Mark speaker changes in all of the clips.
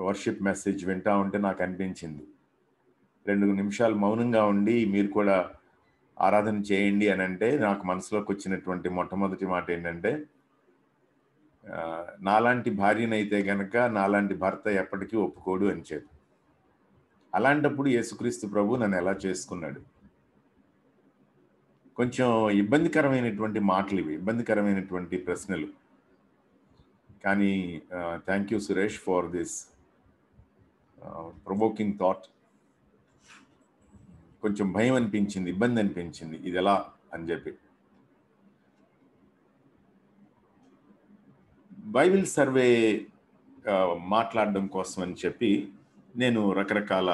Speaker 1: Worship message వింటా ఉంటే నాకు అనిపించింది, 2 నిమిషాలు మౌనంగా ఉండి మీరు కూడా ఆరాధన చేయండి అని అంటే నాకు మనసులోకి వచ్చినటువంటి మొట్టమొదటి మాట ఏంటంటే, నాలాంటి భార్యనైతే గనక నాలాంటి భర్త ఎప్పటికీ ఒప్పుకోడు అని చెప్పి. అలాంటప్పుడు యేసుక్రీస్తు ప్రభు నన్ను ఎలా చేసుకున్నాడు? కొంచెం ఇబ్బందికరమైనటువంటి మాటలు ఇవి, ఇబ్బందికరమైనటువంటి ప్రశ్నలు. కానీ thank you Suresh for this provoking thought. కొంచెం భయం అనిపించింది, ఇబ్బంది అనిపించింది, ఇది ఎలా అని చెప్పి. బైబిల్ సర్వే మాట్లాడడం కోసం అని చెప్పి నేను రకరకాల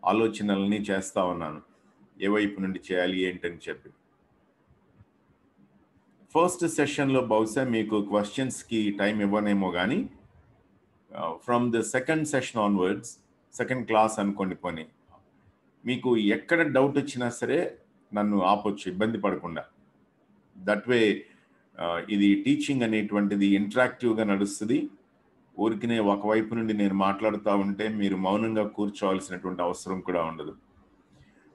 Speaker 1: ఆలోచనల్ని చేస్తా ఉన్నాను, ఏ వైపు నుండి చేయాలి ఏంటని చెప్పి. ఫస్ట్ సెషన్లో బహుశా మీకు క్వశ్చన్స్కి టైం ఇవ్వనేమో కానీ from the second session onwards, second class అనుకోండి, పోనీ మీకు ఎక్కడ డౌట్ వచ్చినా సరే నన్ను ఆపొచ్చు, ఇబ్బంది పడకుండా. దట్ వే ఇది టీచింగ్ అనేటువంటిది ఇంటరాక్టివ్గా నడుస్తుంది. ఊరికినే ఒకవైపు నుండి నేను మాట్లాడుతూ ఉంటే మీరు మౌనంగా కూర్చోవాల్సినటువంటి అవసరం కూడా ఉండదు.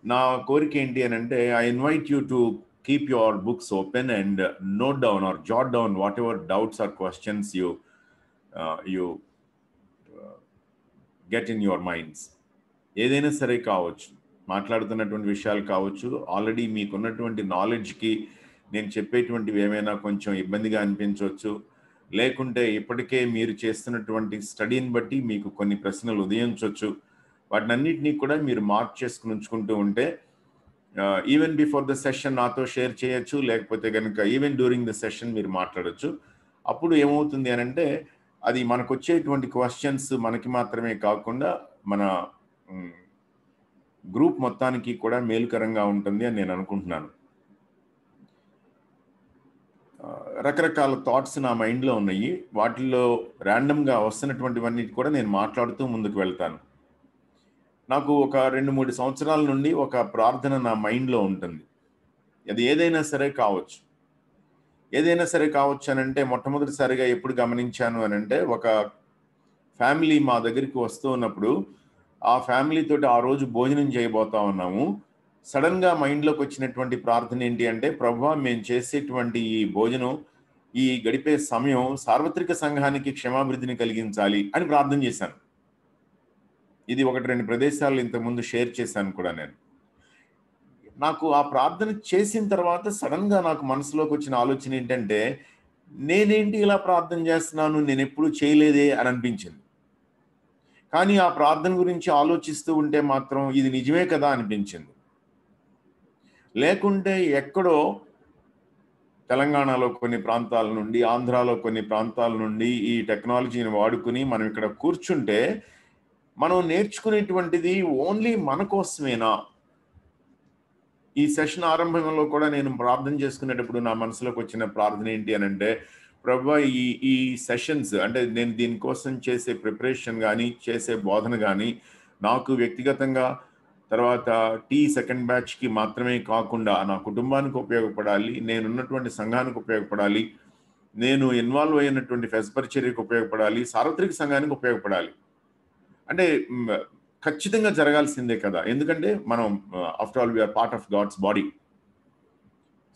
Speaker 1: నా కోరిక ఏంటి అని అంటే, I invite you to keep your books open and note down or jot down whatever doubts or questions you get in your minds. ఏదైనా సరే కావచ్చు, మాట్లాడుతున్నటువంటి విషయాలు కావచ్చు, ఆల్రెడీ మీకున్నటువంటి నాలెడ్జ్కి నేను చెప్పేటువంటివి ఏమైనా కొంచెం ఇబ్బందిగా అనిపించవచ్చు, లేకుంటే ఇప్పటికే మీరు చేస్తున్నటువంటి స్టడీని బట్టి మీకు కొన్ని ప్రశ్నలు ఉదయించవచ్చు. వాటినన్నిటినీ కూడా మీరు మార్క్ చేసుకుని ఉంచుకుంటూ ఉంటే ఈవెన్ బిఫోర్ ద సెషన్ నాతో షేర్ చేయొచ్చు, లేకపోతే కనుక ఈవెన్ డ్యూరింగ్ ద సెషన్ మీరు మాట్లాడచ్చు. అప్పుడు ఏమవుతుంది అని అంటే, అది మనకు వచ్చేటువంటి క్వశ్చన్స్ మనకి మాత్రమే కాకుండా మన గ్రూప్ మొత్తానికి కూడా మేలుకరంగా ఉంటుంది అని నేను అనుకుంటున్నాను. రకరకాల థాట్స్ నా మైండ్లో ఉన్నాయి, వాటిల్లో ర్యాండమ్గా వస్తున్నటువంటివన్నీ కూడా నేను మాట్లాడుతూ ముందుకు వెళ్తాను. నాకు ఒక 2-3 సంవత్సరాల నుండి ఒక ప్రార్థన నా మైండ్లో ఉంటుంది. అది ఏదైనా సరే కావచ్చు. ఏదైనా సరే కావచ్చు అని అంటే, మొట్టమొదటిసారిగా ఎప్పుడు గమనించాను అని అంటే, ఒక ఫ్యామిలీ మా దగ్గరికి వస్తూ ఉన్నప్పుడు ఆ ఫ్యామిలీతోటి ఆ రోజు భోజనం చేయబోతా ఉన్నాము. సడన్గా మైండ్లోకి వచ్చినటువంటి ప్రార్థన ఏంటి అంటే, ప్రభువా మేము చేసేటువంటి ఈ భోజనం, ఈ గడిపే సమయం సార్వత్రిక సంఘానికి క్షమాభివృద్ధిని కలిగించాలి అని ప్రార్థన చేశాను. ఇది 1-2 ప్రదేశాలు ఇంతకుముందు షేర్ చేశాను కూడా నేను. నాకు ఆ ప్రార్థన చేసిన తర్వాత సడన్గా నాకు మనసులోకి వచ్చిన ఆలోచన ఏంటంటే, నేనేంటి ఇలా ప్రార్థన చేస్తున్నాను, నేను ఎప్పుడు చేయలేదే అని అనిపించింది. కానీ ఆ ప్రార్థన గురించి ఆలోచిస్తూ ఉంటే మాత్రం ఇది నిజమే కదా అనిపించింది. లేకుంటే ఎక్కడో తెలంగాణలో కొన్ని ప్రాంతాల నుండి, ఆంధ్రాలో కొన్ని ప్రాంతాల నుండి ఈ టెక్నాలజీని వాడుకుని మనం ఇక్కడ కూర్చుంటే మనం నేర్చుకునేటువంటిది ఓన్లీ మన కోసమేనా? ఈ సెషన్ ఆరంభంలో కూడా నేను ప్రార్థన చేసుకునేటప్పుడు నా మనసులోకి వచ్చిన ప్రార్థన ఏంటి అని అంటే, ప్రభువా ఈ సెషన్స్ అంటే నేను దీనికోసం చేసే ప్రిపరేషన్ కానీ, చేసే బోధన కానీ నాకు వ్యక్తిగతంగా, తర్వాత సెకండ్ బ్యాచ్కి మాత్రమే కాకుండా నా కుటుంబానికి ఉపయోగపడాలి, నేనున్నటువంటి సంఘానికి ఉపయోగపడాలి, నేను ఇన్వాల్వ్ అయినటువంటి ఫెజ్ పరిచర్యకు ఉపయోగపడాలి, సార్వత్రిక సంఘానికి ఉపయోగపడాలి. అంటే ఖచ్చితంగా జరగాల్సిందే కదా, ఎందుకంటే మనం after all we are part of God's body.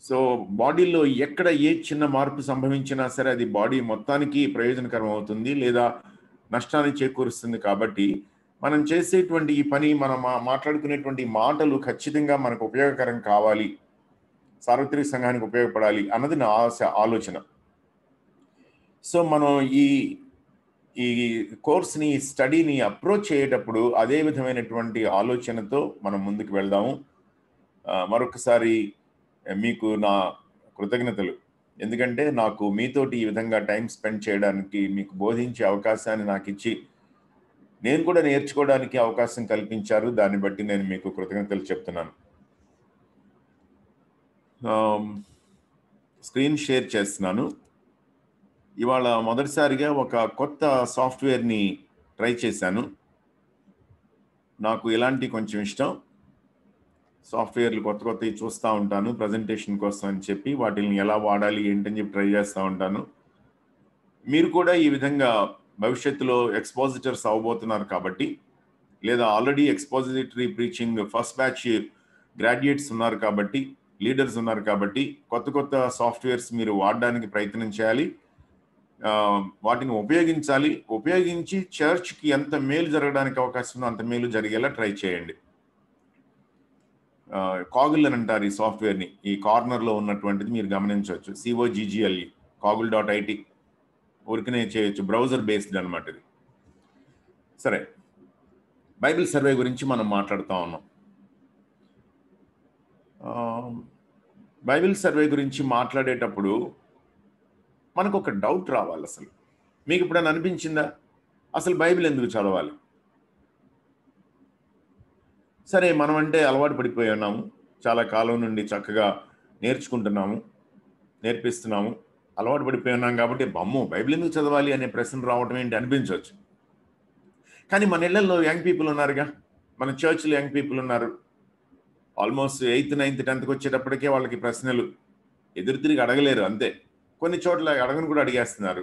Speaker 1: So బాడీలో ఎక్కడ ఏ చిన్న మార్పు సంభవించినా సరే అది బాడీ మొత్తానికి ప్రయోజనకరం అవుతుంది లేదా నష్టాన్ని చేకూరుస్తుంది. కాబట్టి మనం చేసేటువంటి ఈ పని, మనం మాట్లాడుకునేటువంటి మాటలు ఖచ్చితంగా మనకు ఉపయోగకరం కావాలి, సార్వత్రిక సంఘానికి ఉపయోగపడాలి అన్నది నా ఆలోచన. సో మనం ఈ కోర్స్ని, స్టడీని అప్రోచ్ చేసేటప్పుడు అదే విధమైనటువంటి ఆలోచనతో మనం ముందుకు వెళ్దాము. మరొకసారి మీకు నా కృతజ్ఞతలు, ఎందుకంటే నాకు మీతోటి ఈ విధంగా టైం స్పెండ్ చేయడానికి, మీకు బోధించే అవకాశాన్ని నాకు ఇచ్చి నేను కూడా నేర్చుకోవడానికి అవకాశం కల్పించారు. దాన్ని బట్టి నేను మీకు కృతజ్ఞతలు చెప్తున్నాను. స్క్రీన్ షేర్ చేస్తున్నాను. ఇవాళ మొదటిసారిగా ఒక కొత్త సాఫ్ట్వేర్ని ట్రై చేశాను. నాకు ఇలాంటి కొంచెం ఇష్టం, సాఫ్ట్వేర్లు కొత్తవి చూస్తూ ఉంటాను ప్రజెంటేషన్ కోసం అని చెప్పి, వాటిని ఎలా వాడాలి ఏంటని చెప్పి ట్రై చేస్తూ ఉంటాను. మీరు కూడా ఈ విధంగా భవిష్యత్తులో ఎక్స్పోజిటర్స్ అవ్వబోతున్నారు కాబట్టి, లేదా already expository preaching first batch graduates ఉన్నారు కాబట్టి, లీడర్స్ ఉన్నారు కాబట్టి, కొత్త కొత్త సాఫ్ట్వేర్స్ మీరు వాడడానికి ప్రయత్నం చేయాలి. వాటిని ఉపయోగించాలి. ఉపయోగించి చర్చ్కి ఎంత మేలు జరగడానికి అవకాశం ఉందో అంత మేలు జరిగేలా ట్రై చేయండి. కాగుల్ అని అంటారు ఈ సాఫ్ట్వేర్ని. ఈ కార్నర్లో ఉన్నటువంటిది మీరు గమనించవచ్చు. COGGLE kagul.it. ఊరికనే చేయొచ్చు. బ్రౌజర్ బేస్డ్ అనమాట ఇది. సరే, బైబిల్ సర్వే గురించి మనం మాట్లాడుతూ ఉన్నాం. బైబిల్ సర్వే గురించి మాట్లాడేటప్పుడు మనకు ఒక డౌట్ రావాలి. అసలు మీకు ఇప్పుడైనా అనిపించిందా అసలు బైబిల్ ఎందుకు చదవాలి? సరే, మనం అంటే అలవాటు పడిపోయి ఉన్నాము. చాలా కాలం నుండి చక్కగా నేర్చుకుంటున్నాము, నేర్పిస్తున్నాము, అలవాటు పడిపోయి ఉన్నాం కాబట్టి బైబిల్ ఎందుకు చదవాలి అనే ప్రశ్న రావటం ఏంటి అనిపించవచ్చు. కానీ మన ఇళ్లలో యంగ్ పీపుల్ ఉన్నారుగా, మన చర్చ్లో యంగ్ పీపుల్ ఉన్నారు. ఆల్మోస్ట్ 8th, 9th, 10th వచ్చేటప్పటికే వాళ్ళకి ప్రశ్నలు ఎదురు తిరిగి అడగలేరు, అంతే. కొన్ని చోట్ల అడగను కూడా అడిగేస్తున్నారు.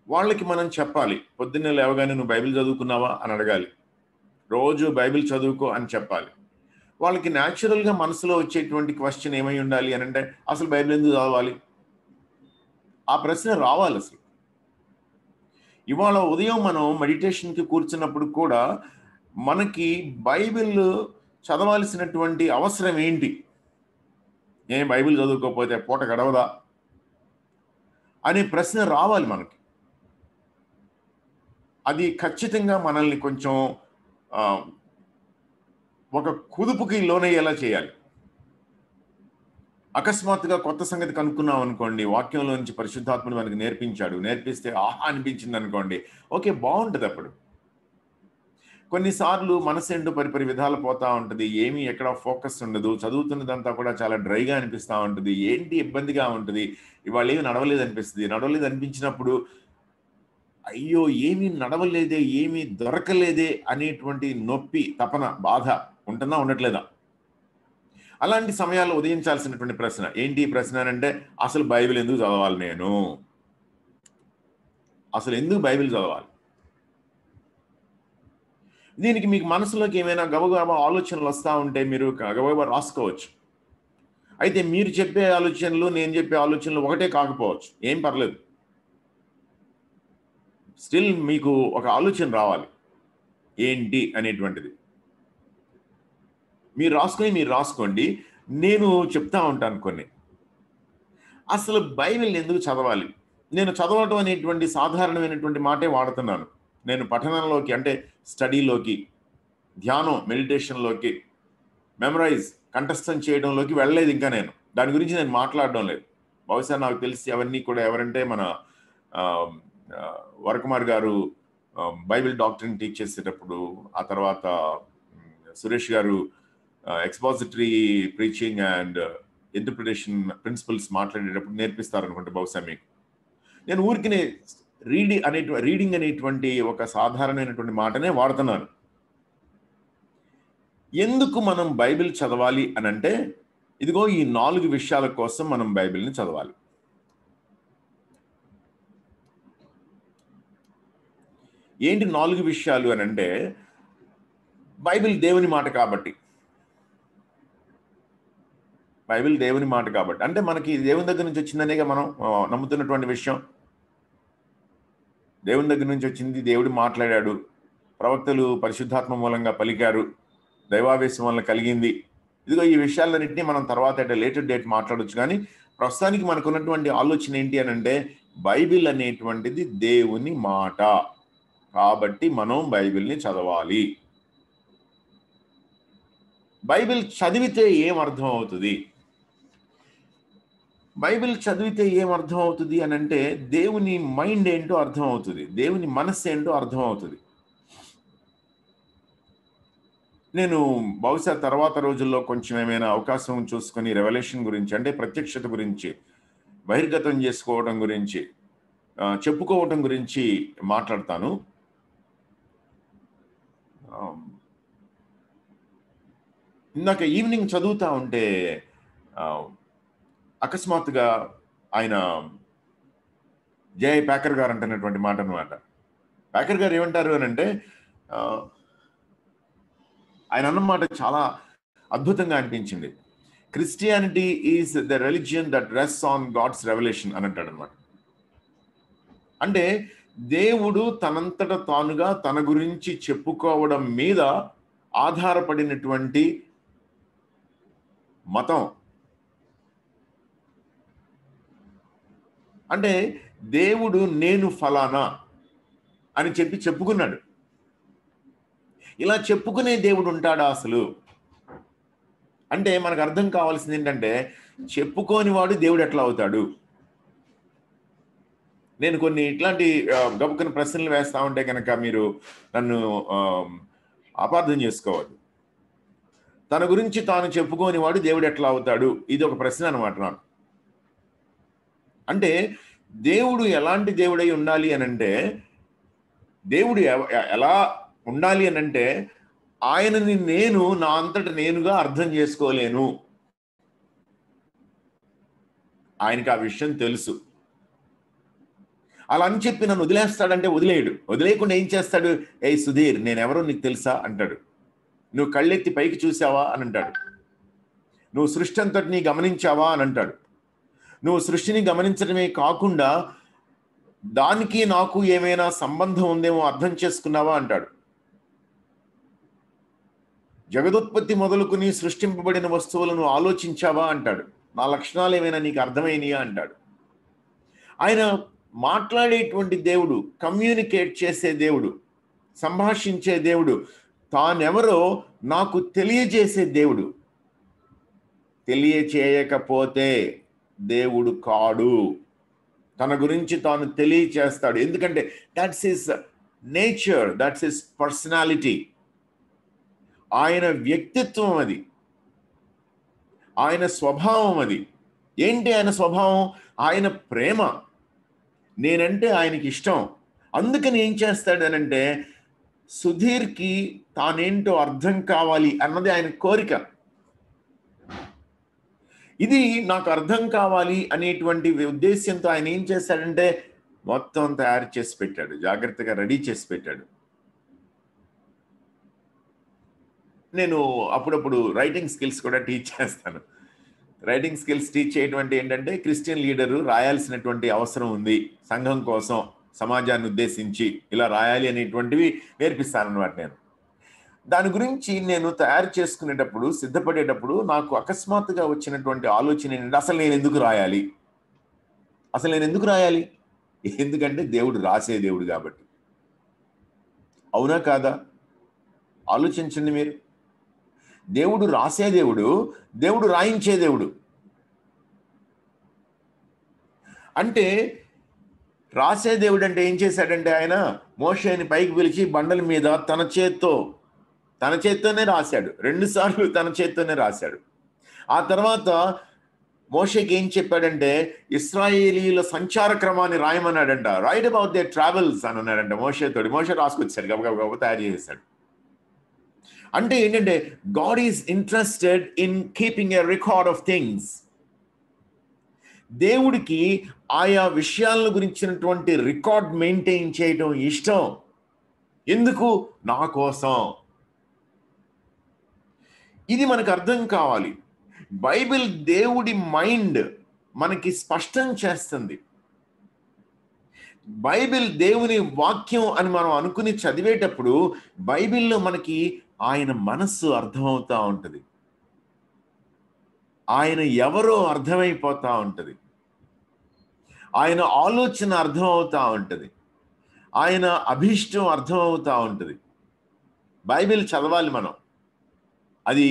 Speaker 1: వాళ్ళకి మనం చెప్పాలి, పొద్దున్నే లేవగానే నువ్వు బైబిల్ చదువుకున్నావా అని అడగాలి. రోజు బైబిల్ చదువుకో అని చెప్పాలి. వాళ్ళకి న్యాచురల్గా మనసులో వచ్చేటువంటి క్వశ్చన్ ఏమై ఉండాలి అని అంటే, అసలు బైబిల్ ఎందుకు చదవాలి? ఆ ప్రశ్న రావాలి అసలు. ఇవాళ ఉదయం మనం మెడిటేషన్కి కూర్చున్నప్పుడు కూడా మనకి బైబిల్ చదవాల్సినటువంటి అవసరం ఏంటి? నేను బైబిల్ చదువుకోకపోతే పూట గడవదా అనే ప్రశ్న రావాలి మనకి. అది ఖచ్చితంగా మనల్ని కొంచెం ఒక కుదుపుకి లోనయ్యేలా చేయాలి. అకస్మాత్తుగా కొత్త సంగతి కనుక్కున్నాం అనుకోండి, వాక్యంలో నుంచి పరిశుద్ధాత్ముడు మనకి నేర్పిస్తే ఆహా అనిపించింది అనుకోండి, ఓకే, బాగుంటుంది. అప్పుడు కొన్నిసార్లు మనసు ఏంటో పరిపరి విధాలు పోతా ఉంటుంది, ఏమీ ఎక్కడ ఫోకస్ ఉండదు, చదువుతున్నదంతా కూడా చాలా డ్రైగా అనిపిస్తూ ఉంటుంది, ఏంటి ఇబ్బందిగా ఉంటుంది, ఇవాళ ఏమి నడవలేదు అనిపించినప్పుడు అయ్యో ఏమీ నడవలేదే, ఏమీ దొరకలేదే అనేటువంటి నొప్పి, తపన, బాధ ఉంటుందా ఉండట్లేదా? అలాంటి సమయాల్లో ఉదయించాల్సినటువంటి ప్రశ్న ఏంటి? ప్రశ్న అంటే అసలు బైబిల్ ఎందుకు చదవాలి? అసలు ఎందుకు బైబిల్ చదవాలి? దీనికి మీకు మనసులోకి ఏమైనా గబగబా ఆలోచనలు వస్తూ ఉంటే మీరు గబగబా రాసుకోవచ్చు. అయితే మీరు చెప్పే ఆలోచనలు, నేను చెప్పే ఆలోచనలు ఒకటే కాకపోవచ్చు, ఏం పర్లేదు. స్టిల్ మీకు ఒక ఆలోచన రావాలి ఏంటి అనేటువంటిది. మీరు రాసుకోండి. నేను చెప్తా ఉంటాను కొన్ని. అసలు బైబిల్ ఎందుకు చదవాలి? నేను చదవటం అనేటువంటి సాధారణమైనటువంటి మాటే వాడుతున్నాను. నేను పఠనంలోకి అంటే స్టడీలోకి, ధ్యానం, మెడిటేషన్లోకి, మెమరైజ్, కంఠస్థం చేయడంలోకి వెళ్ళలేదు ఇంకా. దాని గురించి నేను మాట్లాడడం లేదు. బహుశా నాకు తెలిసి అవన్నీ కూడా ఎవరంటే మన వరకుమార్ గారు బైబిల్ డాక్టర్ని టీచ్ చేసేటప్పుడు, ఆ తర్వాత సురేష్ గారు expository preaching and interpretation principles మాట్లాడేటప్పుడు నేర్పిస్తారనుకుంటే బహుశా మీకు. నేను ఊరికినే రీడింగ్ అనేటువంటి ఒక సాధారణమైనటువంటి మాటనే వాడుతున్నాను. ఎందుకు మనం బైబిల్ చదవాలి అని అంటే, ఇదిగో ఈ 4 విషయాల కోసం మనం బైబిల్ని చదవాలి. ఏంటి 4 విషయాలు అని అంటే, బైబిల్ దేవుని మాట కాబట్టి. బైబిల్ దేవుని మాట కాబట్టి అంటే మనకి దేవుని దగ్గర నుంచి వచ్చిందనేగా మనం నమ్ముతున్నటువంటి విషయం. దేవుని దగ్గర నుంచి వచ్చింది, దేవుడు మాట్లాడాడు, ప్రవక్తలు పరిశుద్ధాత్మ మూలంగా పలికారు, దైవావేశం వల్ల కలిగింది. ఇదిగో ఈ విషయాలన్నింటినీ మనం తర్వాత లేటర్ డేట్ మాట్లాడొచ్చు. కానీ ప్రస్తుతానికి మనకు ఉన్నటువంటి ఆలోచన ఏంటి అని అంటే, బైబిల్ అనేటువంటిది దేవుని మాట కాబట్టి మనం బైబిల్ని చదవాలి. బైబిల్ చదివితే ఏమర్థం అవుతుంది? బైబిల్ చదివితే ఏమర్థం అవుతుంది అని అంటే, దేవుని మైండ్ ఏంటో అర్థం అవుతుంది, దేవుని మనస్సు ఏంటో అర్థం అవుతుంది. నేను బహుశా తర్వాత రోజుల్లో కొంచెం ఏమైనా అవకాశం చూసుకొని రెవల్యూషన్ గురించి అంటే ప్రత్యక్షత గురించి, బహిర్గతం చేసుకోవడం గురించి, చెప్పుకోవటం గురించి మాట్లాడతాను. ఇందాక ఈవినింగ్ చదువుతా ఉంటే అకస్మాత్తుగా ఆయన జే ప్యాకర్ గారు అంటున్నటువంటి మాట అనమాట. ప్యాకర్ గారు ఏమంటారు అని అంటే, ఆయన అన్నమాట చాలా అద్భుతంగా అనిపించింది. Christianity is the religion that rests on God's revolution అని అంటాడు అనమాట. అంటే దేవుడు తనంతట తానుగా తన గురించి చెప్పుకోవడం మీద ఆధారపడినటువంటి మతం. అంటే దేవుడు నేను ఫలానా అని చెప్పుకున్నాడు. ఇలా చెప్పుకునే దేవుడు ఉంటాడా అసలు అంటే మనకు అర్థం కావాల్సింది ఏంటంటే, చెప్పుకోని వాడు దేవుడు ఎట్లా అవుతాడు? నేను కొన్ని ఇట్లాంటి గబుక్కున ప్రశ్నలు వేస్తా ఉంటే కనుక మీరు నన్ను అపార్థం చేసుకోవద్దు. తన గురించి తాను చెప్పుకోని వాడు దేవుడు ఎట్లా అవుతాడు? ఇది ఒక ప్రశ్న అనమాట నాకు. అంటే దేవుడు ఎలాంటి దేవుడై ఉండాలి అని అంటే, దేవుడు ఎలా ఉండాలి అని అంటే, ఆయనని నేను నా అంతట నేనుగా అర్థం చేసుకోలేను. ఆయనకి ఆ విషయం తెలుసు. అలా అని చెప్పి నన్ను వదిలేస్తాడంటే వదిలేయడు. వదిలేయకుండా ఏం చేస్తాడు? ఏ సుధీర్, నేనెవరో నీకు తెలుసా అంటాడు. నువ్వు కళ్ళెత్తి పైకి చూసావా అని అంటాడు. నువ్వు సృష్టి అంతటిని గమనించావా అని అంటాడు. నువ్వు సృష్టిని గమనించడమే కాకుండా దానికి నాకు ఏమైనా సంబంధం ఉందేమో అర్థం చేసుకున్నావా అంటాడు. జగదుత్పత్తి మొదలుకుని సృష్టింపబడిన వస్తువులను ఆలోచించావా అంటాడు. నా లక్షణాలు ఏమైనా నీకు అర్థమైనయా అంటాడు. ఆయన మాట్లాడేటువంటి దేవుడు, కమ్యూనికేట్ చేసే దేవుడు, సంభాషించే దేవుడు, తానెవరో నాకు తెలియజేసే దేవుడు. తెలియచేయకపోతే దేవుడు కాడు. తన గురించి తాను తెలియచేస్తాడు. ఎందుకంటే that's his nature, that's his personality. ఆయన వ్యక్తిత్వం అది, ఆయన స్వభావం అది. ఏంటి ఆయన స్వభావం? ఆయన ప్రేమ. నేనంటే ఆయనకి ఇష్టం. అందుకని ఏం చేస్తాడనంటే, సుధీర్కి తానేంటో అర్థం కావాలి అన్నది ఆయన కోరిక. ఇది నాకు అర్థం కావాలి అనేటువంటి ఉద్దేశ్యంతో ఆయన ఏం చేశాడంటే, మొత్తం తయారు చేసి పెట్టాడు, జాగ్రత్తగా రెడీ చేసి పెట్టాడు. నేను అప్పుడప్పుడు రైటింగ్ స్కిల్స్ కూడా టీచ్ చేస్తాను. రైటింగ్ స్కిల్స్ టీచ్ చేయడం అంటే ఏంటంటే, క్రిస్టియన్ లీడరు రాయాల్సినటువంటి అవసరం ఉంది, సంఘం కోసం, సమాజాన్ని ఉద్దేశించి ఇలా రాయాలి అనేటువంటివి నేర్పిస్తాను అన్నమాట. నేను దాని గురించి నేను తయారు చేసుకునేటప్పుడు, సిద్ధపడేటప్పుడు నాకు అకస్మాత్తుగా వచ్చినటువంటి ఆలోచన ఏంటంటే, అసలు నేను ఎందుకు రాయాలి? ఎందుకంటే దేవుడు రాసే దేవుడు కాబట్టి. అవునా కాదా? ఆలోచించండి మీరు. దేవుడు రాసే దేవుడు, దేవుడు రాయించే దేవుడు. అంటే రాసే దేవుడు అంటే ఏం చేశాడంటే, ఆయన మోషేని పైకి పిలిచి బండల మీద తన చేత్తోనే రాశాడు. 2 సార్లు తన చేత్తోనే రాశాడు. ఆ తర్వాత మోషేకి ఏం చెప్పాడంటే, ఇశ్రాయేలీల సంచార క్రమాన్ని రాయమన్నాడంట. రైట్ అబౌట్ దేర్ ట్రావెల్స్ అని అన్నాడంట మోషేతోటి. మోషే రాసుకొచ్చాడు, గబగబ తయారు చేశాడు. అంటే ఏంటంటే, God is interested in keeping a record of things. దేవుడికి ఆయా విషయాల గురించినటువంటి రికార్డ్ మెయింటైన్ చేయడం ఇష్టం. ఎందుకు? నా కోసం. ఇది మనకు అర్థం కావాలి. బైబిల్ దేవుడి మైండ్ మనకి స్పష్టం చేస్తుంది. బైబిల్ దేవుని వాక్యం అని మనం అనుకుని చదివేటప్పుడు బైబిల్లో మనకి ఆయన మనస్సు అర్థమవుతా ఉంటుంది. ఆయన ఎవరో అర్థమైపోతా ఉంటుంది. ఆయన ఆలోచన అర్థమవుతా ఉంటుంది. ఆయన అభిష్టం అర్థమవుతా ఉంటుంది. బైబిల్ చదవాలి మనం. అది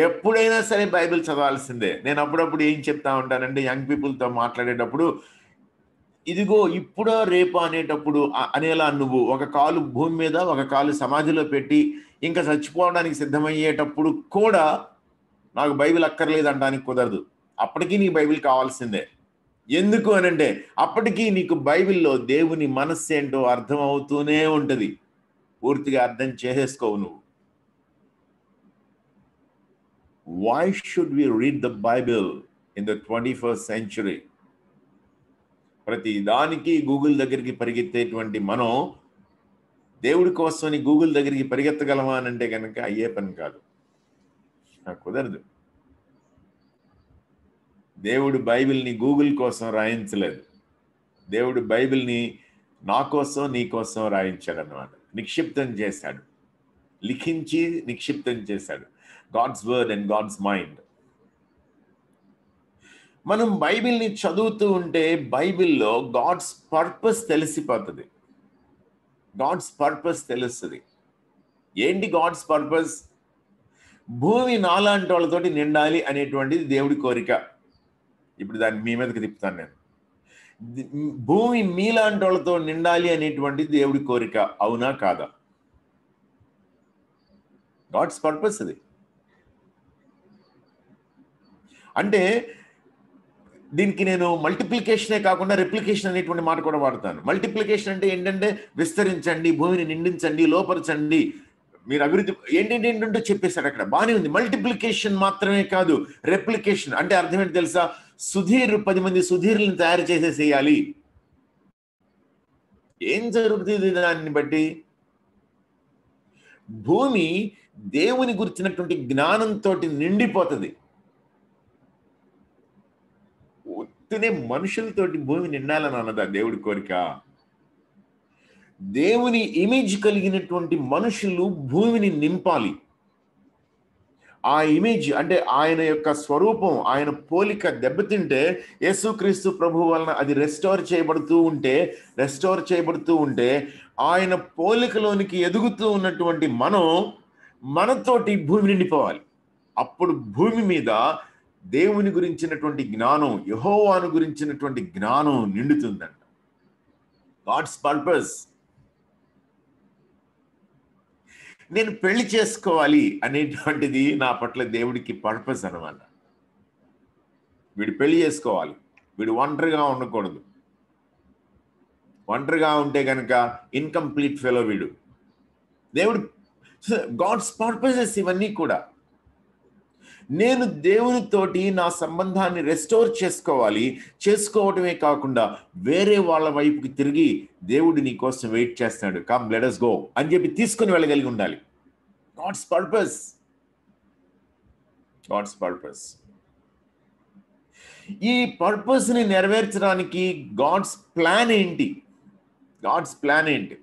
Speaker 1: ఎప్పుడైనా సరే బైబిల్ చదవాల్సిందే. నేను అప్పుడప్పుడు ఏం చెప్తా ఉంటానంటే, యంగ్ పీపుల్తో మాట్లాడేటప్పుడు, ఇదిగో ఇప్పుడో రేపో అనేటప్పుడు అనేలా నువ్వు ఒక కాలు భూమి మీద, ఒక కాలు సమాధిలో పెట్టి ఇంకా చచ్చిపోవడానికి సిద్ధమయ్యేటప్పుడు కూడా నాకు బైబిల్ అక్కర్లేదు అనడానికి కుదరదు. అప్పటికీ నీకు బైబిల్ కావాల్సిందే. ఎందుకు అనంటే, అప్పటికీ నీకు బైబిల్లో దేవుని మనస్సు ఏంటో అర్థం అవుతూనే ఉంటుంది. పూర్తిగా అర్థం చేసేసుకోవు నువ్వు. Why should we read the Bible in the 21st century? ప్రతి దానికి గూగుల్ దగ్గరికి పరిగెత్తేటువంటి మనం దేవుడి కోసమని గూగుల్ దగ్గరికి పరిగెత్తగలమా అని అంటే కనుక అయ్యే పని కాదు, నాకు కుదరదు. దేవుడు బైబిల్ని గూగుల్ కోసం రాయించలేదు. దేవుడు బైబిల్ని నా కోసం నీ కోసం రాయించాడు అన్నమాట. నిక్షిప్తం చేశాడు, లిఖించి నిక్షిప్తం చేశాడు. God's word and God's mind. మనం బైబిల్ని చదువుతూ ఉంటే బైబిల్లో గాడ్స్ పర్పస్ తెలిసిపోతుంది. గాడ్స్ పర్పస్ తెలుస్తుంది. ఏంటి గాడ్స్ పర్పస్? భూమి నాలాంటి వాళ్ళతోటి నిండాలి అనేటువంటిది దేవుడి కోరిక. ఇప్పుడు దాన్ని మీ మీదకి తిప్పుతాను నేను. భూమి మీలాంటి వాళ్ళతో నిండాలి అనేటువంటిది దేవుడి కోరిక, అవునా కాదా? గాడ్స్ పర్పస్ అది. అంటే దీనికి నేను మల్టిప్లికేషనే కాకుండా రెప్లికేషన్ అనేటువంటి మాట కూడా వాడతాను. మల్టిప్లికేషన్ అంటే ఏంటంటే విస్తరించండి, భూమిని నిండించండి, లోపరచండి, మీరు అభివృద్ధి ఏంటంటే చెప్పేశాడు అక్కడ. బాగానే ఉంది. మల్టిప్లికేషన్ మాత్రమే కాదు, రెప్లికేషన్ అంటే అర్థం ఏంటి తెలుసా? సుధీర్ 10 మంది సుధీర్లను తయారు చేసేసేయాలి. ఏం జరుగుతుంది దాన్ని బట్టి? భూమి దేవుని గురించినటువంటి జ్ఞానంతో నిండిపోతుంది. మనుషులతోటి భూమి నిండాలని అన్నదా దేవుడి కోరిక? దేవుని ఇమేజ్ కలిగినటువంటి మనుషులు భూమిని నింపాలి. ఆ ఇమేజ్ అంటే ఆయన యొక్క స్వరూపం, ఆయన పోలిక దెబ్బతింటే యేసుక్రీస్తు ప్రభు వలన అది రెస్టోర్ చేయబడుతూ ఉంటే ఆయన పోలికలోనికి ఎదుగుతూ ఉన్నటువంటి మనం మనతోటి భూమి నిండిపోవాలి. అప్పుడు భూమి మీద దేవుని గురించినటువంటి జ్ఞానం, యెహోవాను గురించినటువంటి జ్ఞానం నిండుతుందంట. God's purpose. నేను పెళ్లి చేసుకోవాలి అనేటువంటిది నా పట్ల దేవుడికి పర్పస్ అన్నమాట. వీడు పెళ్లి చేసుకోవాలి, వీడు ఒంటరిగా ఉండకూడదు. ఒంటరిగా ఉంటే కనుక ఇన్కంప్లీట్ ఫెలో వీడు. దేవుడు గాడ్స్ పర్పసెస్ ఇవన్నీ కూడా. నేను దేవునితోటి నా సంబంధాన్ని రెస్టోర్ చేసుకోవటమే కాకుండా వేరే వాళ్ళ వైపుకి తిరిగి దేవుడు నీ కోసం వెయిట్ చేస్తున్నాడు, కమ్ లెట్ us గో అని చెప్పి తీసుకుని వెళ్ళగలిగి ఉండాలి. God's purpose. God's purpose. ఈ పర్పస్ని నెరవేర్చడానికి గాడ్స్ ప్లాన్ ఏంటి? గాడ్స్ ప్లాన్ ఏంటి?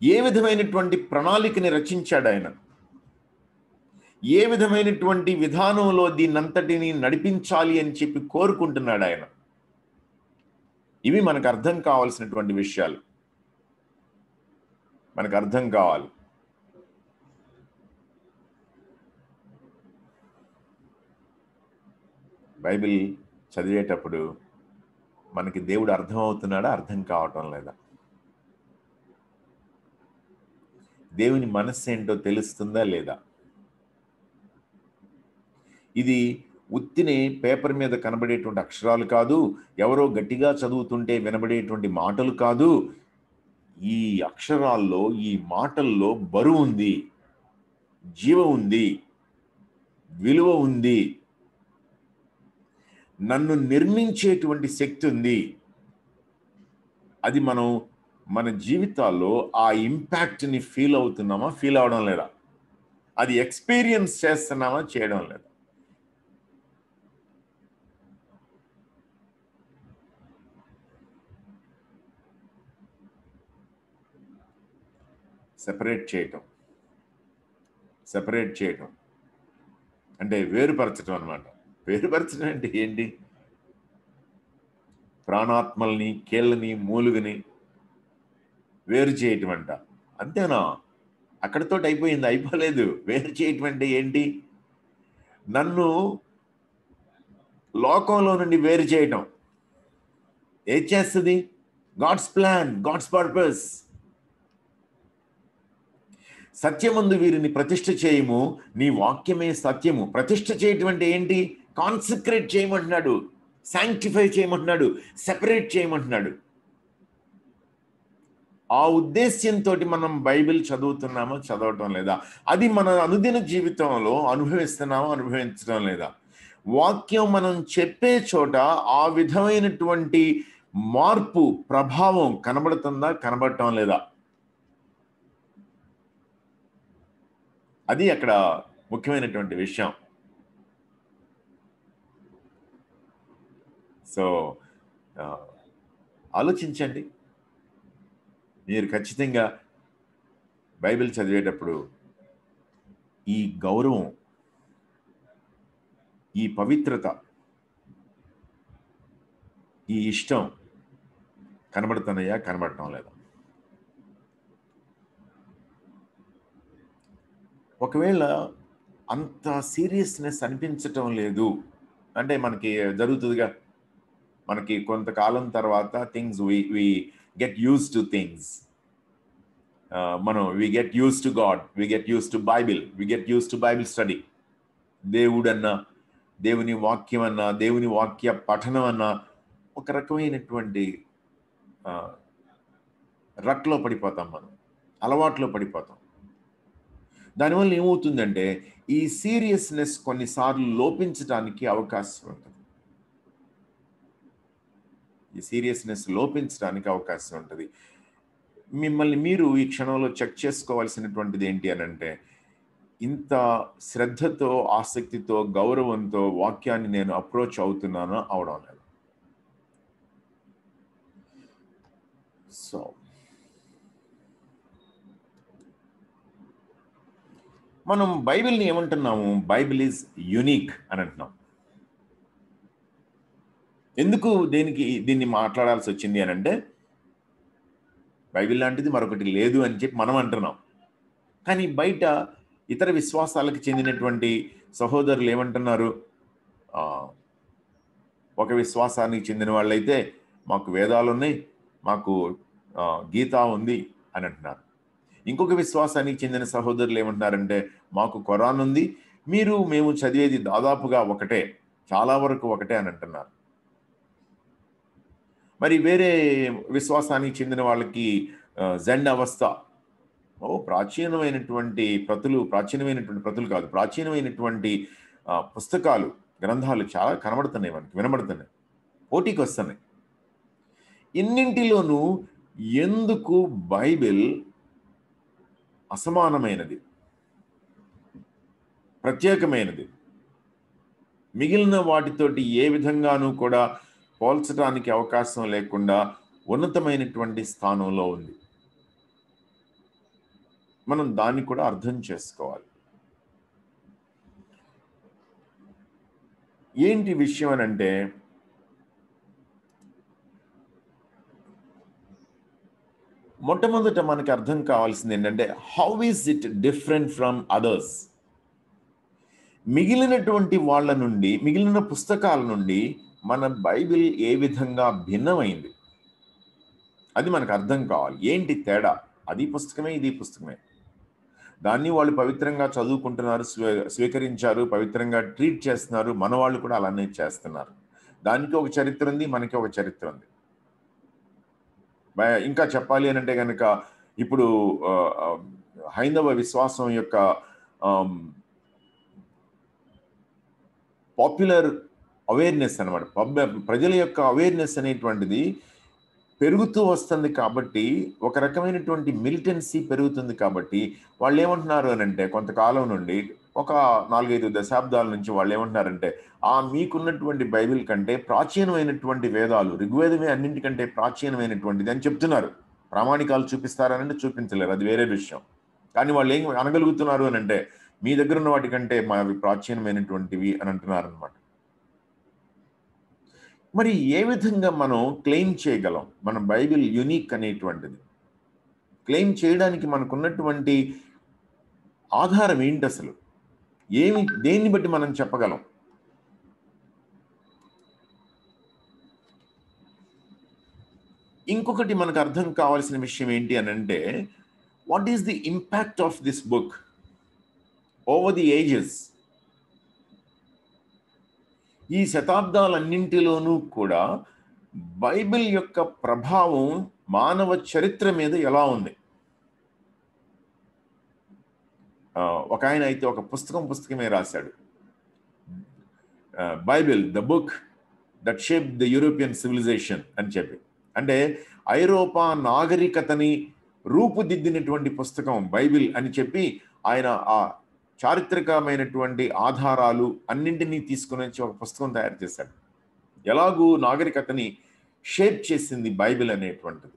Speaker 1: ఏ విధమైనటువంటి ప్రణాళికని రచించాడు ఆయన? ఏ విధమైనటువంటి విధానంలో దీన్నంతటిని నడిపించాలి అని చెప్పి కోరుకుంటున్నాడు ఆయన? ఇవి మనకు అర్థం కావాల్సినటువంటి విషయాలు. మనకు అర్థం కావాలి. బైబిల్ చదివేటప్పుడు మనకి దేవుడు అర్థం అవుతున్నాడా, అర్థం కావటం లేదా? దేవుని మనస్సు ఏంటో తెలుస్తుందా లేదా? ఇది ఉత్తినే పేపర్ మీద కనబడేటువంటి అక్షరాలు కాదు, ఎవరో గట్టిగా చదువుతుంటే వినబడేటువంటి మాటలు కాదు. ఈ అక్షరాల్లో, ఈ మాటల్లో బరువు ఉంది, జీవం ఉంది, విలువ ఉంది, నన్ను నిర్మించేటువంటి శక్తి ఉంది. అది మనం మన జీవితాల్లో ఆ ఇంపాక్ట్ని ఫీల్ అవుతున్నామా, ఫీల్ అవడం లేదా? అది ఎక్స్పీరియన్స్ చేస్తున్నామా, చేయడం లేదా? సెపరేట్ చేయటం అంటే వేరుపరచడం అన్నమాట. వేరుపరచడం అంటే ఏంటి? ప్రాణాత్మల్ని, కీళ్ళని, మూలుగని వేరు చేయటం అంట. అంతేనా? అక్కడితో అయిపోయింది? అయిపోలేదు. వేరు చేయటం అంటే ఏంటి? నన్ను లోకంలో నుండి వేరు చేయటం. ఏం చేస్తుంది? God's plan, God's purpose. సత్యమందు వీరిని ప్రతిష్ఠ చేయము, నీ వాక్యమే సత్యము. ప్రతిష్ఠ చేయటం అంటే ఏంటి? కాన్సక్రేట్ చేయమంటున్నాడు, శాంక్టిఫై చేయమంటున్నాడు, సెపరేట్ చేయమంటున్నాడు. ఆ ఉద్దేశ్యంతో మనం బైబిల్ చదువుతున్నామా, చదవటం లేదా? అది మన అనుదిన జీవితంలో అనుభవిస్తున్నామా, అనుభవించడం లేదా? వాక్యం మనం చెప్పే చోట ఆ విధమైనటువంటి మార్పు ప్రభావం కనబడుతుందా, కనబడటం లేదా? అది అక్కడ ముఖ్యమైనటువంటి విషయం. సో ఆలోచించండి. మీరు ఖచ్చితంగా బైబిల్ చదివేటప్పుడు ఈ గౌరవం, ఈ పవిత్రత, ఈ ఇష్టం కనబడుతున్నాయా, కనబడటం లేదా? ఒకవేళ అంత సీరియస్నెస్ అనిపించటం లేదు అంటే మనకి జరుగుతుందిగా, మనకి కొంతకాలం తర్వాత things we get use to things. మనం we get use to God, we get use to Bible, we get use to Bible study. దేవుడన్నా, దేవుని వాక్యం అన్నా, దేవుని వాక్య పఠనం అన్నా ఒక రకమైనటువంటి రట్లో పడిపోతాం, మనం అలవాట్లో పడిపోతాం. దానివల్ల ఏమవుతుందంటే ఈ సీరియస్నెస్ కొన్నిసార్లు లోపించడానికి అవకాశం ఉంటుంది. ఈ సీరియస్నెస్ లోపించడానికి అవకాశం ఉంటుంది. మిమ్మల్ని మీరు ఈ క్షణంలో చెక్ చేసుకోవాల్సినటువంటిది ఏంటి అని అంటే, ఇంత శ్రద్ధతో, ఆసక్తితో, గౌరవంతో వాక్యాన్ని నేను అప్రోచ్ అవుతున్నానో అవడం లేదు. సో మనం బైబిల్ని ఏమంటున్నాము? బైబిల్ ఈజ్ యూనిక్ అని అంటున్నాం. ఎందుకు దీన్ని మాట్లాడాల్సి వచ్చింది అని అంటే, బైబిల్ లాంటిది మరొకటి లేదు అని చెప్పి మనం అంటున్నాం. కానీ బయట ఇతర విశ్వాసాలకు చెందినటువంటి సహోదరులు ఏమంటున్నారు? ఒక విశ్వాసానికి చెందిన వాళ్ళైతే మాకు వేదాలు ఉన్నాయి, మాకు గీత ఉంది అని అంటున్నారు. ఇంకొక విశ్వాసానికి చెందిన సహోదరులు ఏమంటున్నారంటే, మాకు ఖురాన్ ఉంది, మేము చదివేది దాదాపుగా ఒకటే, చాలా వరకు ఒకటే అని అంటున్నారు. మరి వేరే విశ్వాసానికి చెందిన వాళ్ళకి జెండ్ అవస్థ, ప్రాచీనమైనటువంటి ప్రతులు కాదు, ప్రాచీనమైనటువంటి పుస్తకాలు, గ్రంథాలు చాలా కనబడుతున్నాయి, మనకి వినబడుతున్నాయి, పోటీకి వస్తున్నాయి. ఇన్నింటిలోనూ ఎందుకు బైబిల్ అసమానమైనది, ప్రత్యేకమైనది, మిగిలిన వాటితోటి ఏ విధంగానూ కూడా పోల్చడానికి అవకాశం లేకుండా ఉన్నతమైనటువంటి స్థానంలో ఉంది? మనం దాన్ని కూడా అర్థం చేసుకోవాలి. ఏంటి విషయం అని అంటే, మొట్టమొదట మనకి అర్థం కావాల్సింది ఏంటంటే, how is it different from others? మిగిలిన పుస్తకాల నుండి మన బైబిల్ ఏ విధంగా భిన్నమైంది, అది మనకు అర్థం కావాలి. ఏంటి తేడా? అది పుస్తకమే, ఇది పుస్తకమే. దాన్ని వాళ్ళు పవిత్రంగా చదువుకుంటున్నారు, స్వీకరించారు, పవిత్రంగా ట్రీట్ చేస్తున్నారు. మన వాళ్ళు కూడా అలానే చేస్తున్నారు. దానికి ఒక చరిత్ర ఉంది, మనకి ఒక చరిత్ర ఉంది. ఇంకా చెప్పాలి అని అంటే కనుక, ఇప్పుడు హైందవ విశ్వాసం యొక్క పాపులర్ అవేర్నెస్ అన్నమాట, ప్రజల యొక్క అవేర్నెస్ అనేటువంటిది పెరుగుతూ వస్తుంది. కాబట్టి ఒక రకమైనటువంటి మిలిటెన్సీ పెరుగుతుంది. కాబట్టి వాళ్ళు ఏమంటున్నారు అని అంటే, కొంతకాలం నుండి ఒక 4-5 దశాబ్దాల నుంచి వాళ్ళు ఏమంటున్నారంటే, మీకున్నటువంటి బైబిల్ కంటే ప్రాచీనమైనటువంటి వేదాలు, ఋగ్వేదమే అన్నింటికంటే ప్రాచీనమైనటువంటిది అని చెప్తున్నారు. ప్రామాణికాలు చూపిస్తారనంటే చూపించలేరు, అది వేరే విషయం. కానీ వాళ్ళు ఏం అనగలుగుతున్నారు అని అంటే, మీ దగ్గర ఉన్న వాటికంటే మావి ప్రాచీనమైనటువంటివి అని అంటున్నారు అనమాట. మరి ఏ విధంగా మనం క్లెయిమ్ చేయగలం మన బైబిల్ యూనిక్ అనేటువంటిది? క్లెయిమ్ చేయడానికి మనకున్నటువంటి ఆధారం ఏంటి అసలు? దేన్ని బట్టి మనం చెప్పగలం? ఇంకొకటి మనకు అర్థం కావాల్సిన విషయం ఏంటి అని అంటే, what is the impact of this book over the ages? ఈ శతాబ్దాలన్నింటిలోనూ కూడా బైబిల్ యొక్క ప్రభావం మానవ చరిత్ర మీద ఎలా ఉంది? ఒక ఆయన అయితే ఒక పుస్తకమే రాశాడు. Bible the book that shape the European civilisation అని చెప్పి, అంటే ఐరోపా నాగరికతని రూపుదిద్దినటువంటి పుస్తకం బైబిల్ అని చెప్పి ఆయన ఆ చారిత్రకమైనటువంటి ఆధారాలు అన్నింటినీ తీసుకుని వచ్చి ఒక పుస్తకం తయారు చేశాడు. ఎలాగూ నాగరికతని షేప్ చేసింది బైబిల్ అనేటువంటిది.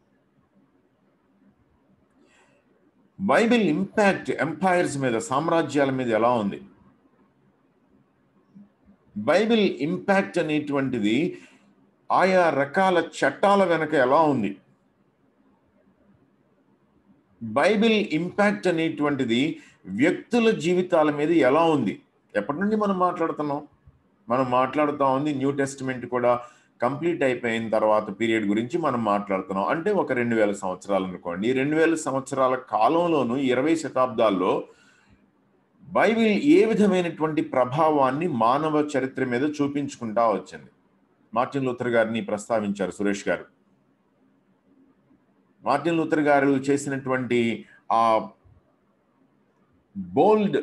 Speaker 1: బైబిల్ ఇంపాక్ట్ ఎంపైర్స్ మీద, సామ్రాజ్యాల మీద ఎలా ఉంది? బైబిల్ ఇంపాక్ట్ అనేటువంటిది ఆయా రకాల చట్టాల వెనక ఎలా ఉంది? బైబిల్ ఇంపాక్ట్ అనేటువంటిది వ్యక్తుల జీవితాల మీద ఎలా ఉంది? ఎప్పటి నుండి మనం మాట్లాడుతున్నాం? మనం మాట్లాడుతూ ఉంది న్యూ టెస్టిమెంట్ కూడా కంప్లీట్ అయిపోయిన తర్వాత పీరియడ్ గురించి మనం మాట్లాడుతున్నాం. అంటే ఒక 2000 సంవత్సరాలు అనుకోండి. ఈ 2000 సంవత్సరాల కాలంలోనూ 20 శతాబ్దాల్లో బైబిల్ ఏ విధమైనటువంటి ప్రభావాన్ని మానవ చరిత్ర మీద చూపించుకుంటా వచ్చింది? మార్టిన్ లూథర్ గారిని ప్రస్తావించారు సురేష్ గారు. మార్టిన్ లూథర్ గారు చేసినటువంటి ఆ బోల్డ్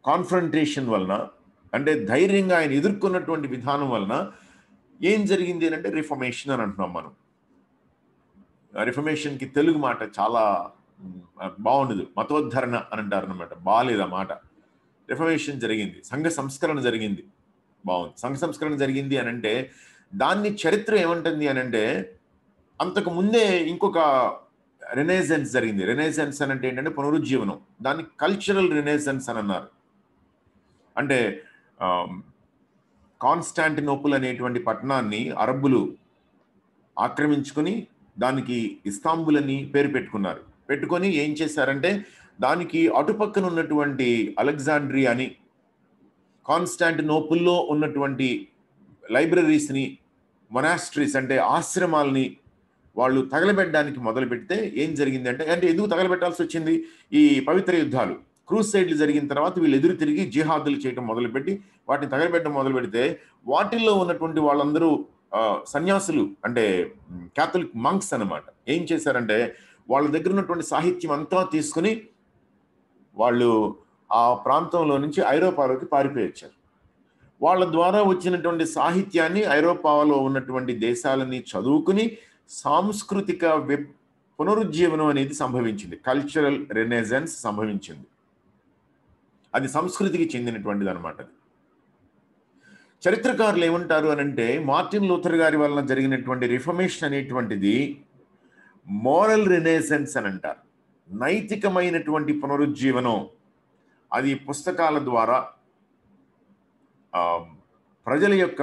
Speaker 1: కాన్ఫ్రంటేషన్ వలన, అంటే ధైర్యంగా ఆయన ఎదుర్కొన్నటువంటి విధానం వలన ఏం జరిగింది అంటే రిఫర్మేషన్ అని అంటున్నాం మనం. రిఫర్మేషన్కి తెలుగు మాట చాలా బాగుండదు, మతోద్ధరణ అని అంటారు అనమాట. బాగాలేదు ఆ మాట. రిఫర్మేషన్ జరిగింది, సంఘ సంస్కరణ జరిగింది. బాగుంది. సంఘ సంస్కరణ జరిగింది అని అంటే దాన్ని చరిత్ర ఏమంటుంది అని అంటే, అంతకు ముందే ఇంకొక రెనేసెన్స్ జరిగింది. రెనేసెన్స్ అని అంటే ఏంటంటే పునరుజ్జీవనం. దాన్ని కల్చరల్ రెనేసెన్స్ అని అన్నారు. అంటే కాన్స్టాంటినోపుల్ అనేటువంటి పట్టణాన్ని అరబ్బులు ఆక్రమించుకొని దానికి ఇస్తాంబుల్ అని పేరు పెట్టుకున్నారు. పెట్టుకొని ఏం చేశారంటే దానికి అటుపక్కన ఉన్నటువంటి అలెగ్జాండ్రియా అని, కాన్స్టాంటినోపుల్లో ఉన్నటువంటి లైబ్రరీస్ని, మొనాస్ట్రీస్ అంటే ఆశ్రమాలని వాళ్ళు తగలబెట్టడానికి మొదలు పెడితే ఏం జరిగింది అంటే ఎందుకు తగలబెట్టాల్సి వచ్చింది? ఈ పవిత్ర యుద్ధాలు, క్రూసైడ్లు జరిగిన తర్వాత వీళ్ళు ఎదురు తిరిగి జిహాదులు చేయడం మొదలుపెట్టి వాటిని తగలబెట్టడం మొదలు పెడితే వాటిల్లో ఉన్నటువంటి వాళ్ళందరూ సన్యాసులు, అంటే క్యాథలిక్ మంక్స్ అన్నమాట. ఏం చేశారంటే వాళ్ళ దగ్గర ఉన్నటువంటి సాహిత్యం అంతా తీసుకుని వాళ్ళు ఆ ప్రాంతంలో నుంచి ఐరోపాలోకి పారిపోయి వచ్చారు. వాళ్ళ ద్వారా వచ్చినటువంటి సాహిత్యాన్ని ఐరోపాలో ఉన్నటువంటి దేశాలని చదువుకుని సాంస్కృతిక పునరుజ్జీవనం అనేది సంభవించింది. కల్చరల్ రెనెసెన్స్ సంభవించింది. అది సంస్కృతికి చెందినటువంటిది అనమాట. చరిత్రకారులు ఏమంటారు అని అంటే, మార్టిన్ లూథర్ గారి వలన జరిగినటువంటి రిఫర్మేషన్ అనేటువంటిది మోరల్ రెనెసెన్స్ అని అంటారు. నైతికమైనటువంటి పునరుజ్జీవనం. అది పుస్తకాల ద్వారా ప్రజల యొక్క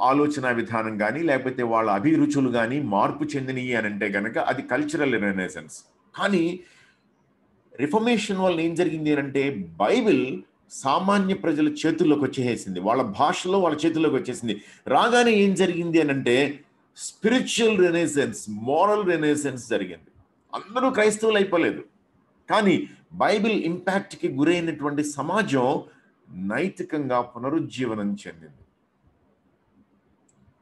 Speaker 1: ఆలోచన విధానం కానీ లేకపోతే వాళ్ళ అభిరుచులు కానీ మార్పు చెందినవి అని అంటే కనుక అది కల్చరల్ రెనెసెన్స్. కానీ రిఫర్మేషన్ వల్ల ఏం జరిగింది అంటే బైబిల్ సామాన్య ప్రజల చేతుల్లోకి వచ్చేసింది. వాళ్ళ భాషలో వాళ్ళ చేతుల్లోకి వచ్చేసింది. రాగానే ఏం జరిగింది అని అంటే స్పిరిచువల్ రెనెసెన్స్, మోరల్ రెనెసెన్స్ జరిగింది. అందరూ క్రైస్తవులు అయిపోలేదు, కానీ బైబిల్ ఇంపాక్ట్కి గురైనటువంటి సమాజం నైతికంగా పునరుజ్జీవనం చెందింది.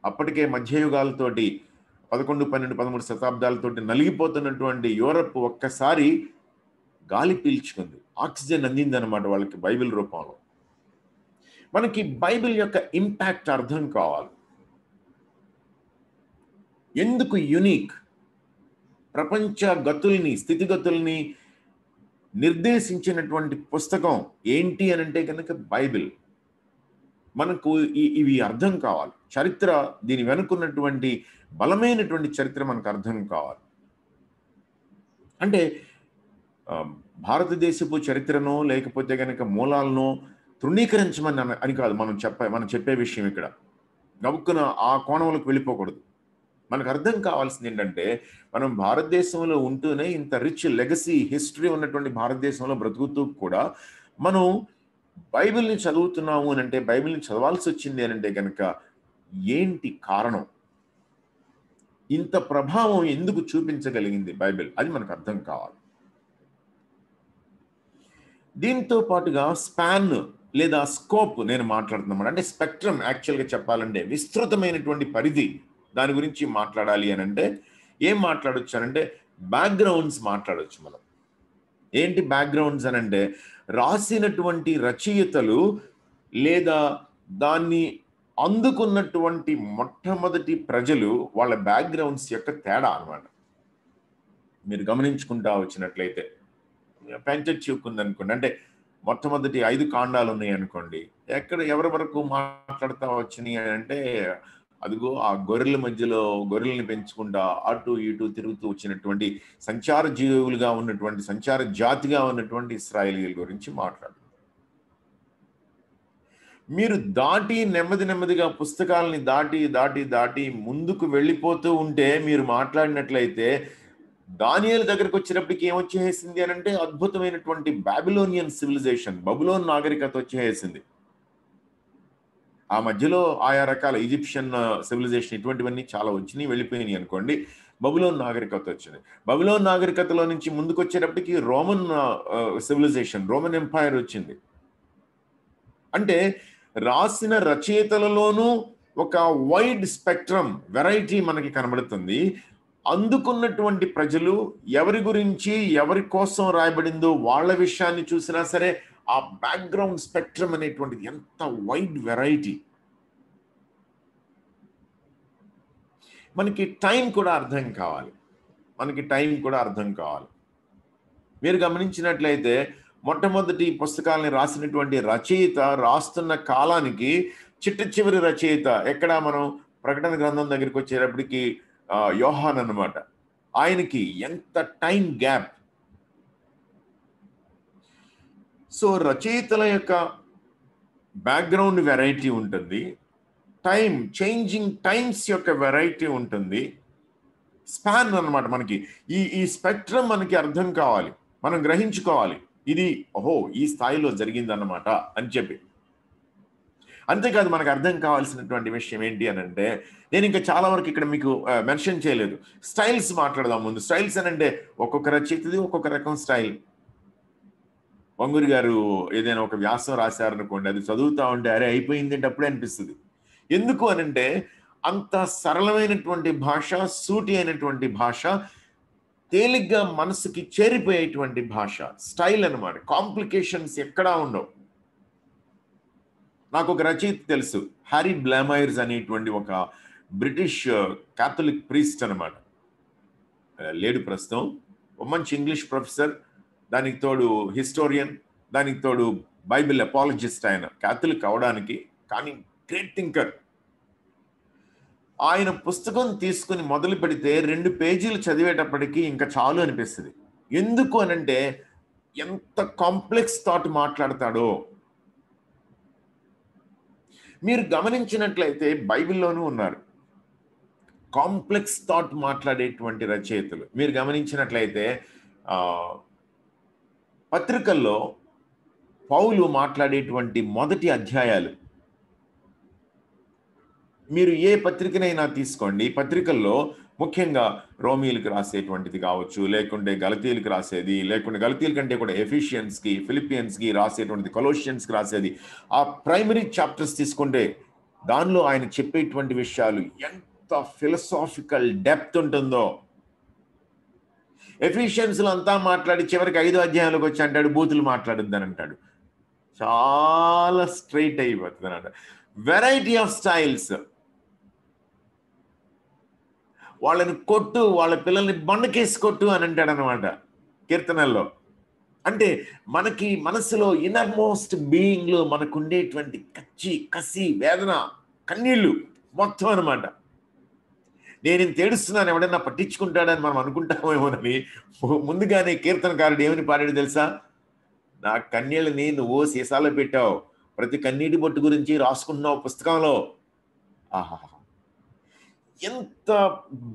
Speaker 1: అప్పటికే మధ్యయుగాలతోటి 11, 12, 13 శతాబ్దాలతోటి నలిగిపోతున్నటువంటి యూరప్ ఒక్కసారి గాలి పీల్చుకుంది, ఆక్సిజన్ అందిందనమాట వాళ్ళకి బైబిల్ రూపంలో. మనకి బైబిల్ యొక్క ఇంపాక్ట్ అర్థం కావాలి. ఎందుకు యునిక్? ప్రపంచ గతుల్ని, స్థితిగతుల్ని నిర్దేశించినటువంటి పుస్తకం ఏంటి అని అంటే కనుక బైబిల్. మనకు ఇవి అర్థం కావాలి. చరిత్ర, దీని వెనుకున్నటువంటి బలమైనటువంటి చరిత్ర మనకు అర్థం కావాలి. అంటే భారతదేశపు చరిత్రనో లేకపోతే కనుక మూలాలను తృణీకరించమని అని కాదు మనం చెప్పే విషయం. ఇక్కడ నవ్వుకున్న ఆ కోణంలోకి వెళ్ళిపోకూడదు. మనకు అర్థం కావాల్సింది ఏంటంటే, మనం భారతదేశంలో ఉంటూనే ఇంత రిచ్ లెగసీ హిస్టరీ ఉన్నటువంటి భారతదేశంలో బ్రతుకుతూ కూడా మనం బైబిల్ని చదువుతున్నాము అని అంటే, బైబిల్ని చదవాల్సి వచ్చింది అని అంటే కనుక ఏంటి కారణం? ఇంత ప్రభావం ఎందుకు చూపించగలిగింది బైబిల్? అది మనకు అర్థం కావాలి. దీంతో పాటుగా స్పాన్ లేదా స్కోప్ నేను మాట్లాడుతున్నాను. అంటే స్పెక్ట్రమ్, యాక్చువల్గా చెప్పాలంటే విస్తృతమైనటువంటి పరిధి. దాని గురించి మాట్లాడాలి అని అంటే ఏం మాట్లాడొచ్చు అని అంటే బ్యాక్గ్రౌండ్స్ మాట్లాడొచ్చు మనం. ఏంటి బ్యాక్గ్రౌండ్స్ అని అంటే, రాసినటువంటి రచయితలు లేదా దాన్ని అందుకున్నటువంటి మొట్టమొదటి ప్రజలు వాళ్ళ బ్యాక్గ్రౌండ్స్ యొక్క తేడా అన్నమాట. మీరు గమనించుకుంటా వచ్చినట్లయితే పెంటెట్యూక్ ఉందనుకోండి, అంటే మొట్టమొదటి 5 కాండాలు ఉన్నాయి అనుకోండి, ఎవరి వరకు మాట్లాడుతూ వచ్చినాయి అంటే అదిగో ఆ గొర్రెల మధ్యలో గొర్రెల్ని పెంచుకుంటా అటు ఇటు తిరుగుతూ వచ్చినటువంటి సంచార జీవులుగా ఉన్నటువంటి సంచార జాతిగా ఉన్నటువంటి ఇశ్రాయేలీయుల గురించి మాట్లాడు. మీరు నెమ్మదిగా పుస్తకాలని దాటి ముందుకు వెళ్ళిపోతూ ఉంటే మీరు మాట్లాడినట్లయితే దానియేలు దగ్గరకు వచ్చేటప్పటికి ఏమొచ్చేసింది అని అంటే అద్భుతమైనటువంటి బాబిలోనియన్ సివిలైజేషన్, బబులోన్ నాగరికత వచ్చేసింది. ఆ మధ్యలో ఆయా రకాల ఈజిప్షియన్ సివిలైజేషన్ ఇటువంటివన్నీ చాలా వచ్చినాయి, వెళ్ళిపోయినాయి అనుకోండి. బబులోన్ నాగరికత వచ్చింది. బబులోన్ నాగరికతలో నుంచి ముందుకు వచ్చేటప్పటికి రోమన్ సివిలైజేషన్, రోమన్ ఎంపైర్ వచ్చింది. అంటే రాసిన రచయితలలోనూ ఒక వైడ్ స్పెక్ట్రమ్ వెరైటీ మనకి కనబడుతుంది. అందుకున్నటువంటి ప్రజలు ఎవరి గురించి ఎవరి కోసం రాయబడిందో వాళ్ళ విషయాన్ని చూసినా సరే ఆ బ్యాక్గ్రౌండ్ స్పెక్ట్రమ్ అనేటువంటిది ఎంత వైడ్ వెరైటీ. మనకి టైం కూడా అర్థం కావాలి. మీరు గమనించినట్లయితే మొట్టమొదటి పుస్తకాలని రాసినటువంటి రచయిత రాస్తున్న కాలానికి చిట్ట చివరి రచయిత ఎక్కడ మనం ప్రకటన గ్రంథం దగ్గరికి వచ్చేటప్పటికి యోహాన్ అన్నమాట. ఆయనకి ఎంత టైం గ్యాప్. సో రచయితల యొక్క బ్యాక్గ్రౌండ్ వెరైటీ ఉంటుంది, చేంజింగ్ టైమ్స్ యొక్క వెరైటీ ఉంటుంది, స్పాన్ అన్నమాట. మనకి ఈ స్పెక్ట్రమ్ మనకి అర్థం కావాలి, మనం గ్రహించుకోవాలి ఇది ఈ స్థాయిలో జరిగిందన్నమాట అని చెప్పి. అంతేకాదు మనకు అర్థం కావాల్సినటువంటి విషయం ఏంటి అని అంటే, నేను ఇంకా చాలా వరకు ఇక్కడ మీకు మెన్షన్ చేయలేదు. స్టైల్స్ మాట్లాడదాం ముందు. స్టైల్స్ అని అంటే ఒక్కొక్క రచయితది ఒక్కొక్క రకం స్టైల్. వంగూరి గారు ఏదైనా ఒక వ్యాసం రాశారనుకోండి, అది చదువుతా ఉంటే అరే అయిపోయింది అంటే అప్పుడే అనిపిస్తుంది. ఎందుకు అనంటే అంత సరళమైనటువంటి భాష, సూటి అయినటువంటి భాష, తేలిగ్గా మనసుకి చేరిపోయేటువంటి భాష, స్టైల్ అన్నమాట. కాంప్లికేషన్స్ ఎక్కడా ఉండవు. నాకు ఒక రచయిత తెలుసు, హ్యారీ బ్లామైర్స్ అనేటువంటి ఒక బ్రిటిష్ కాథలిక్ ప్రీస్ట్ అనమాట. లేడు ప్రస్తుతం. మంచి ఇంగ్లీష్ ప్రొఫెసర్, దానికి తోడు హిస్టోరియన్, దానికి తోడు బైబిల్ అపాలజిస్ట్. ఆయన కాథలిక్ అవడానికి, కానీ గ్రేట్ థింకర్. ఆయన పుస్తకం తీసుకుని మొదలు పెడితే 2 పేజీలు చదివేటప్పటికి ఇంకా చాలు అనిపిస్తుంది. ఎందుకు అనంటే ఎంత కాంప్లెక్స్ థాట్ మాట్లాడతాడో. మీరు గమనించినట్లయితే బైబిల్లోనూ ఉన్నారు కాంప్లెక్స్ థాట్ మాట్లాడేటువంటి రచయితలు. మీరు గమనించినట్లయితే పత్రికల్లో పౌలు మాట్లాడేటువంటి మొదటి అధ్యాయాలు, మీరు ఏ పత్రికనైనా తీసుకోండి, పత్రికల్లో ముఖ్యంగా రోమిలకు రాసేటువంటిది కావచ్చు, లేకుంటే గలతీలకు రాసేది, లేకుంటే గలతీల కంటే కూడా ఎఫిషియన్స్కి, ఫిలిపియన్స్కి రాసేటువంటిది, కొలోషియన్స్కి రాసేది, ఆ ప్రైమరీ చాప్టర్స్ తీసుకుంటే దానిలో ఆయన చెప్పేటువంటి విషయాలు ఎంత ఫిలసాఫికల్ డెప్త్ ఉంటుందో. ఎఫిషియన్స్లో అంతా మాట్లాడి చివరికి 5వ అధ్యాయంలోకి వచ్చి అంటాడు బూతులు మాట్లాడొద్దని అంటాడు. చాలా స్ట్రైట్ అయిపోతుంది అన్నమాట. Variety of styles. వాళ్ళని కొట్టు, వాళ్ళ పిల్లల్ని బండకేసి కొట్టు అని అంటాడు అనమాట కీర్తనల్లో. అంటే మనకి మనసులో ఇన్నర్ మోస్ట్ బీయింగ్లో మనకు ఉండేటువంటి కసి, వేదన, కన్నీళ్ళు మొత్తం అనమాట. నేను ఇంత ఏడుస్తున్నాను, ఎవడన్నా పట్టించుకుంటాడని మనం అనుకుంటామేమోనని ముందుగానే కీర్తనకారుడు ఏమని పాడాడు తెలుసా? నా కన్నీళ్ళని నువ్వు సీసాలో పెట్టావు, ప్రతి కన్నీటి బొట్టు గురించి రాసుకుంటున్నావు పుస్తకంలో. ఆహా, ఎంత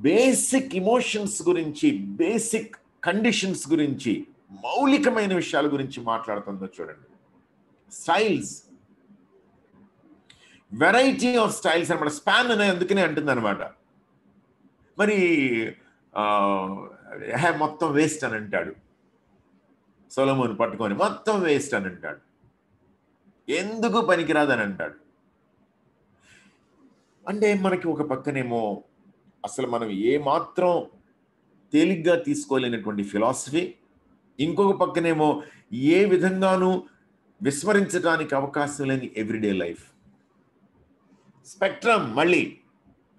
Speaker 1: బేసిక్ ఇమోషన్స్ గురించి, బేసిక్ కండిషన్స్ గురించి, మౌలికమైన విషయాల గురించి మాట్లాడుతుందో చూడండి. స్టైల్స్, వెరైటీ ఆఫ్ స్టైల్స్ అనమాట. స్పాన్ అనే అందుకనే అంటుంది అనమాట. మరి మొత్తం వేస్ట్ అని అంటాడు సొలొమోను పట్టుకొని, మొత్తం వేస్ట్ అని అంటాడు, ఎందుకు పనికిరాదని అంటాడు. అంటే మనకి ఒక పక్కనేమో అసలు మనం ఏమాత్రం తేలిగ్గా తీసుకోలేనటువంటి ఫిలాసఫీ, ఇంకొక పక్కనేమో ఏ విధంగానూ విస్మరించడానికి అవకాశం లేని ఎవ్రీడే లైఫ్. స్పెక్ట్రమ్, మళ్ళీ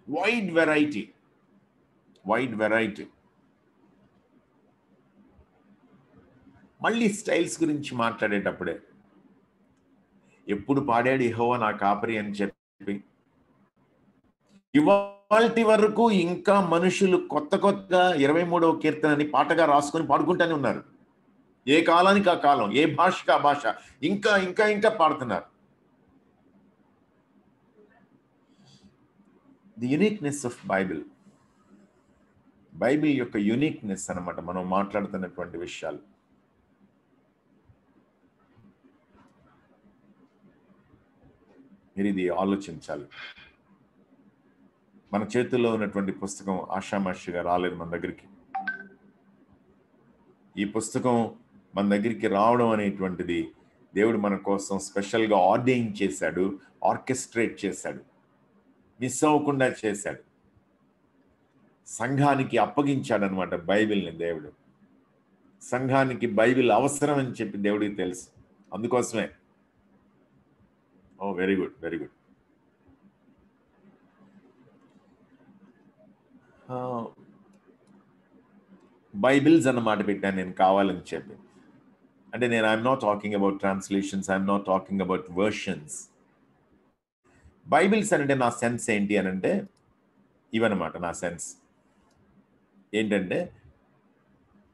Speaker 1: వైడ్ వెరైటీ. మళ్ళీ స్టైల్స్ గురించి మాట్లాడేటప్పుడే ఎప్పుడు పాడాడు యెహోవా నా కాపరి అని చెప్పి, ఇవాల్టి వరకు ఇంకా మనుషులు కొత్తగా 23వ కీర్తనని పాటగా రాసుకొని పాడుకుంటూనే ఉన్నారు. ఏ కాలానికి ఆ కాలం, ఏ భాషకి ఆ భాష, ఇంకా ఇంకా ఇంకా పాడుతున్నారు. ది యునిక్నెస్ ఆఫ్ బైబిల్ యొక్క యునిక్నెస్ అన్నమాట మనం మాట్లాడుతున్నటువంటి విషయాలు. మీరు ఇది ఆలోచించాలి. మన చేతుల్లో ఉన్నటువంటి పుస్తకం ఆషామాషిగా రాలేదు మన దగ్గరికి. ఈ పుస్తకం మన దగ్గరికి రావడం అనేటువంటిది దేవుడు మన కోసం స్పెషల్గా ఆర్డైన్ చేశాడు, ఆర్కెస్ట్రేట్ చేశాడు, మిస్ అవ్వకుండా చేశాడు. సంఘానికి అప్పగించాడు అనమాట బైబిల్ని దేవుడు. సంఘానికి బైబిల్ అవసరం అని చెప్పి దేవుడికి తెలుసు. అందుకోసమే. Very good. బైబిల్స్ అన్నమాట పెట్టాను నేను కావాలని చెప్పి. అంటే నేను I'm not talking about translations, I'm not talking about versions. Bibles అంటే నా సెన్స్ ఏంటి అని అంటే ఇవన్నమాట. నా సెన్స్ ఏంటంటే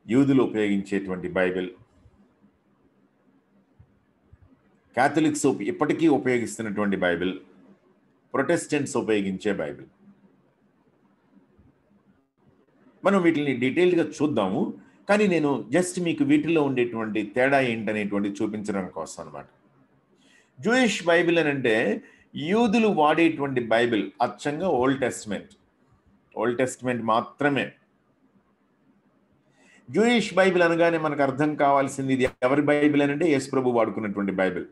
Speaker 1: యూదులు ఉపయోగించేటువంటి బైబిల్, క్యాథలిక్స్ ఇప్పటికీ ఉపయోగిస్తున్నటువంటి బైబిల్, ప్రొటెస్టెంట్స్ ఉపయోగించే బైబిల్. మనం వీటిని డీటెయిల్డ్గా చూద్దాము. కానీ నేను జస్ట్ మీకు వీటిలో ఉండేటువంటి తేడా ఏంటనేటువంటి చూపించడం కోసం అనమాట. జూయిష్ బైబిల్ అని అంటే యూదులు వాడేటువంటి బైబిల్ అచ్చంగా ఓల్డ్ టెస్ట్మెంట్ మాత్రమే. జూయిష్ బైబిల్ అనగానే మనకు అర్థం కావాల్సింది ఇది ఎవరి బైబిల్ అని అంటే యేసు ప్రభు వాడుకున్నటువంటి బైబిల్.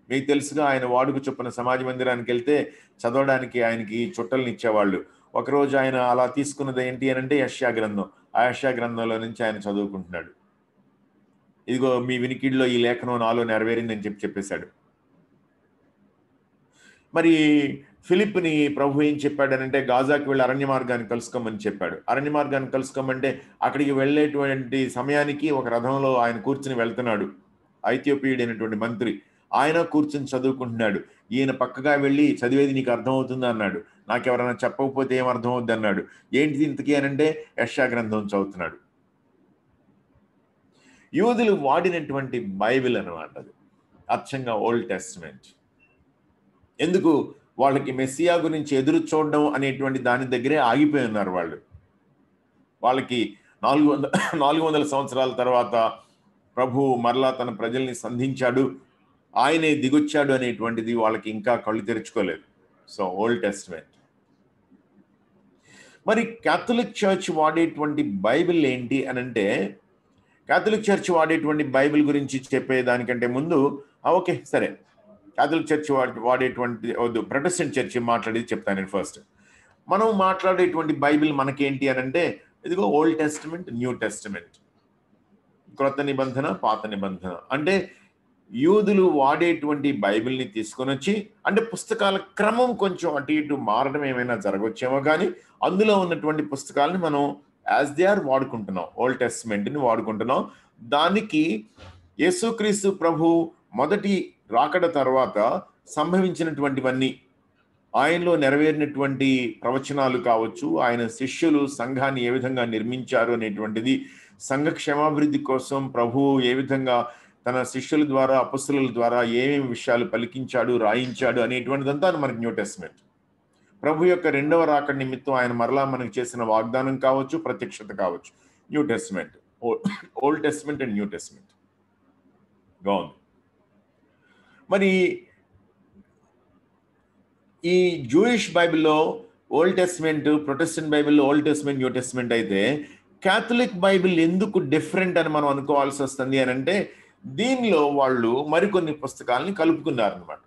Speaker 1: మీకు తెలుసుగా ఆయన వాడుక చొప్పున సమాజ మందిరానికి వెళ్తే చదవడానికి ఆయనకి చుట్టల్ని ఇచ్చేవాళ్ళు. ఒకరోజు ఆయన అలా తీసుకున్నది ఏంటి అని అంటే యెషయా గ్రంథం. ఆ యెషయా గ్రంథంలో నుంచి ఆయన చదువుకుంటున్నాడు. ఇదిగో మీ వినికిడిలో ఈ లేఖనం నాలో నెరవేరిందని చెప్పేశాడు. మరి ఫిలిప్ని ప్రభు ఏం చెప్పాడనంటే గాజాకి వెళ్ళి అరణ్య మార్గాన్ని కలుసుకోమని చెప్పాడు. అరణ్య మార్గాన్ని కలుసుకోమంటే అక్కడికి వెళ్ళేటువంటి సమయానికి ఒక రథంలో ఆయన కూర్చుని వెళ్తున్నాడు. ఐథియోపియుడైనటువంటి మంత్రి ఆయన కూర్చుని చదువుకుంటున్నాడు. ఈయన పక్కగా వెళ్ళి చదివేది నీకు అర్థమవుతుందా అన్నాడు. నాకెవరైనా చెప్పకపోతే ఏం అర్థమవుద్ది అన్నాడు. ఏంటిది ఇంతకీ అనంటే యెషయా గ్రంథం చదువుతున్నాడు. యూదులు వాడినటువంటి బైబిల్ అన్నమాట అది, అచ్చంగా ఓల్డ్ టెస్టమెంట్. ఎందుకు? వాళ్ళకి మెస్సియా గురించి ఎదురు చూడడం అనేటువంటి దాని దగ్గరే ఆగిపోయి ఉన్నారు వాళ్ళు. వాళ్ళకి 400 సంవత్సరాల తర్వాత ప్రభు మరలా తన ప్రజల్ని సంధించాడు, ఆయనే దిగొచ్చాడు అనేటువంటిది వాళ్ళకి ఇంకా కళ్ళు తెరుచుకోలేదు. So Old Testament. మరి క్యాథలిక్ చర్చ్ వాడేటువంటి బైబిల్ ఏంటి అని అంటే, క్యాథలిక్ చర్చ్ వాడేటువంటి బైబిల్ గురించి చెప్పేదానికంటే ముందు ఓకే సరే, క్యాథలిక్ చర్చ్ వాడేటువంటి వద్దు, ప్రొటెస్టెంట్ చర్చ్ మాట్లాడేది చెప్తాను నేను ఫస్ట్. మనం మాట్లాడేటువంటి బైబిల్ మనకేంటి అని అంటే ఇదిగో ఓల్డ్ టెస్టమెంట్, న్యూ టెస్టమెంట్, క్రొత్త నిబంధన, పాత నిబంధన. అంటే యూదులు వాడేటువంటి బైబిల్ని తీసుకొని వచ్చి, అంటే పుస్తకాల క్రమం కొంచెం అటు ఇటు మారడం ఏమైనా జరగవచ్చేమో, కానీ అందులో ఉన్నటువంటి పుస్తకాలని మనం యాజ్ దే ఆర్ వాడుకుంటున్నాం. ఓల్డ్ టెస్టమెంట్ని వాడుకుంటున్నాం. దానికి యేసుక్రీస్తు ప్రభు మొదటి రాకడ తర్వాత సంభవించినటువంటివన్నీ, ఆయనలో నెరవేరినటువంటి ప్రవచనాలు కావచ్చు, ఆయన శిష్యులు సంఘాన్ని ఏ విధంగా నిర్మించారు అనేటువంటిది, సంఘ క్షేమాభివృద్ధి కోసం ప్రభువు ఏ విధంగా తన శిష్యుల ద్వారా, అపొస్తలుల ద్వారా ఏమేమి విషయాలు పలికించాడు, రాయించాడు అనేటువంటిదంతా మనకి న్యూ టెస్టమెంట్. ప్రభు యొక్క రెండవ రాకడ నిమిత్తం ఆయన మరలా మనకు చేసిన వాగ్దానం కావచ్చు, ప్రత్యక్షత కావచ్చు, new testament. Old testament and new testament బాగుంది. మరి ఈ జూయిష్ బైబిల్లో ఓల్డ్ టెస్టమెంట్, ప్రొటెస్టెంట్ బైబిల్లో ఓల్డ్ టెస్టమెంట్, న్యూ టెస్టమెంట్ అయితే క్యాథలిక్ బైబిల్ ఎందుకు డిఫరెంట్ అని మనం అనుకోవాల్సి వస్తుంది అని అంటే, దీనిలో వాళ్ళు మరికొన్ని పుస్తకాలని కలుపుకున్నారనమాట.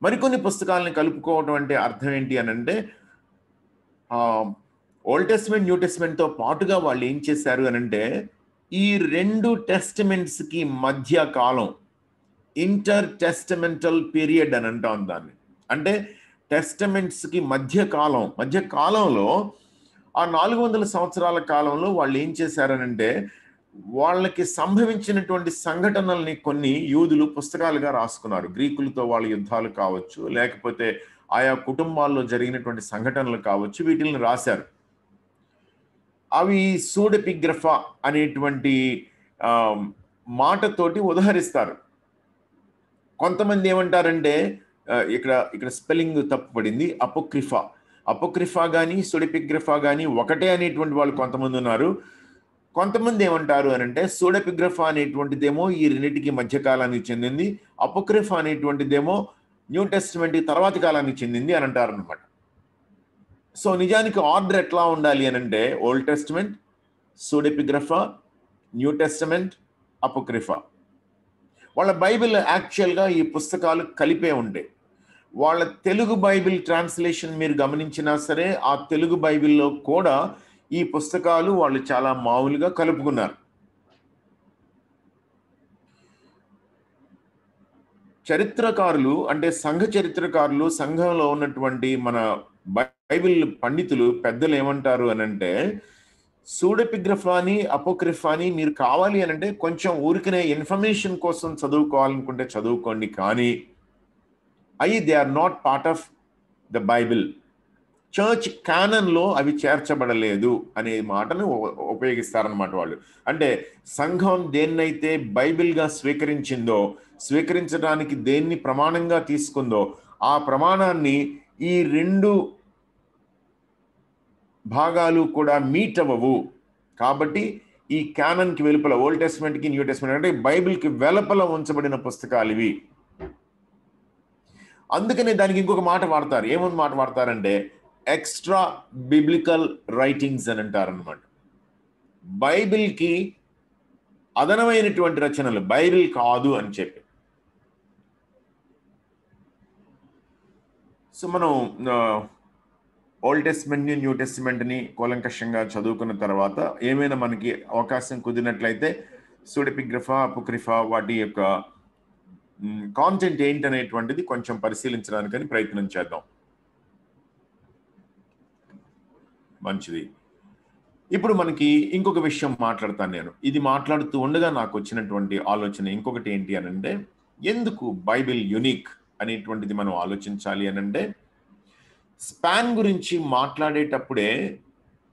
Speaker 1: మరికొన్ని పుస్తకాలని కలుపుకోవడం అంటే అర్థం ఏంటి అని అంటే, ఓల్డ్ టెస్టమెంట్, న్యూ టెస్టమెంట్తో పాటుగా వాళ్ళు ఏం చేశారు అని అంటే, ఈ రెండు టెస్టమెంట్స్కి మధ్య కాలం ఇంటర్ టెస్టమెంటల్ పీరియడ్ అని అంటాం దాన్ని. అంటే టెస్టమెంట్స్కి మధ్య కాలంలో ఆ 400 సంవత్సరాల కాలంలో వాళ్ళు ఏం చేశారనంటే వాళ్ళకి సంభవించినటువంటి సంఘటనల్ని కొన్ని యూదులు పుస్తకాలుగా రాసుకున్నారు. గ్రీకులతో వాళ్ళ యుద్ధాలు కావచ్చు, లేకపోతే ఆయా కుటుంబాల్లో జరిగినటువంటి సంఘటనలు కావచ్చు, వీటిని రాశారు. అవి సూడెపిగ్రఫా అనేటువంటి మాటతోటి ఉదహరిస్తారు. కొంతమంది ఏమంటారంటే ఇక్కడ స్పెల్లింగ్ తప్పు పడింది, అపోక్రిఫా కానీ సూడెపిగ్రఫా కానీ ఒకటే అనేటువంటి వాళ్ళు కొంతమంది ఉన్నారు. కొంతమంది ఏమంటారు అని అంటే సూడెపిగ్రఫా అనేటువంటిదేమో ఈ రెండింటికి మధ్యకాలానికి చెందింది, అపోక్రిఫా అనేటువంటిదేమో న్యూ టెస్టిమెంట్ తర్వాతి కాలానికి చెందింది అని అంటారు అనమాట. సో నిజానికి ఆర్డర్ ఎట్లా ఉండాలి అని అంటే Old Testament, Pseudepigrapha, New Testament, Apocrypha. వాళ్ళ బైబిల్ యాక్చువల్గా ఈ పుస్తకాలు కలిపే ఉండే. వాళ్ళ తెలుగు బైబిల్ ట్రాన్స్లేషన్ మీరు గమనించినా సరే ఆ తెలుగు బైబిల్లో కూడా ఈ పుస్తకాలు వాళ్ళు చాలా మామూలుగా కలుపుకున్నారు. చరిత్రకారులు అంటే సంఘ చరిత్రకారులు, సంఘంలో ఉన్నటువంటి మన బైబిల్ పండితులు పెద్దలు ఏమంటారు అని అంటే సూడెపిగ్రఫాని, అపోక్రిఫాని మీరు కావాలి అని అంటే కొంచెం ఊరికనే ఇన్ఫర్మేషన్ కోసం చదువుకోవాలనుకుంటే చదువుకోండి, కానీ they are not part of the Bible. Church క్యానన్లో అవి చేర్చబడలేదు అనే మాటను ఉపయోగిస్తారనమాట వాళ్ళు. అంటే సంఘం దేన్నైతే బైబిల్గా స్వీకరించడానికి దేన్ని ప్రమాణంగా తీసుకుందో ఆ ప్రమాణాన్ని ఈ రెండు భాగాలు కూడా మీట్ అవ్వవు. కాబట్టి ఈ క్యానన్కి వెలుపల ఓల్డ్ టెస్ట్మెంట్కి న్యూ టెస్ట్మెంట్ అంటే బైబిల్కి వెలుపల ఉంచబడిన పుస్తకాలు ఇవి. అందుకనే దానికి ఇంకొక మాట వాడతారు. ఏమని మాట వాడతారంటే ఎక్స్ట్రా బిబ్లికల్ రైటింగ్స్ అని అంటారనమాట. బైబిల్కి అదనమైనటువంటి రచనలు, బైబిల్ కాదు అని చెప్పి. సో మనం ఓల్డ్ టెస్ట్మెంట్ని, న్యూ టెస్ట్మెంట్ని కూలంకషంగా చదువుకున్న తర్వాత ఏమైనా మనకి అవకాశం కుదిరినట్లయితే సూడెపిగ్రఫా, అపోక్రిఫా వాటి యొక్క కాంటెంట్ ఏంటనేటువంటిది కొంచెం పరిశీలించడానికని ప్రయత్నం చేద్దాం. మంచిది. ఇప్పుడు మనకి ఇంకొక విషయం మాట్లాడతాను నేను. ఇది మాట్లాడుతూ ఉండగా నాకు వచ్చినటువంటి ఆలోచన ఇంకొకటి ఏంటి అని అంటే ఎందుకు బైబిల్ యూనిక్ అనేటువంటిది మనం ఆలోచించాలి అని అంటే స్పాన్ గురించి మాట్లాడేటప్పుడే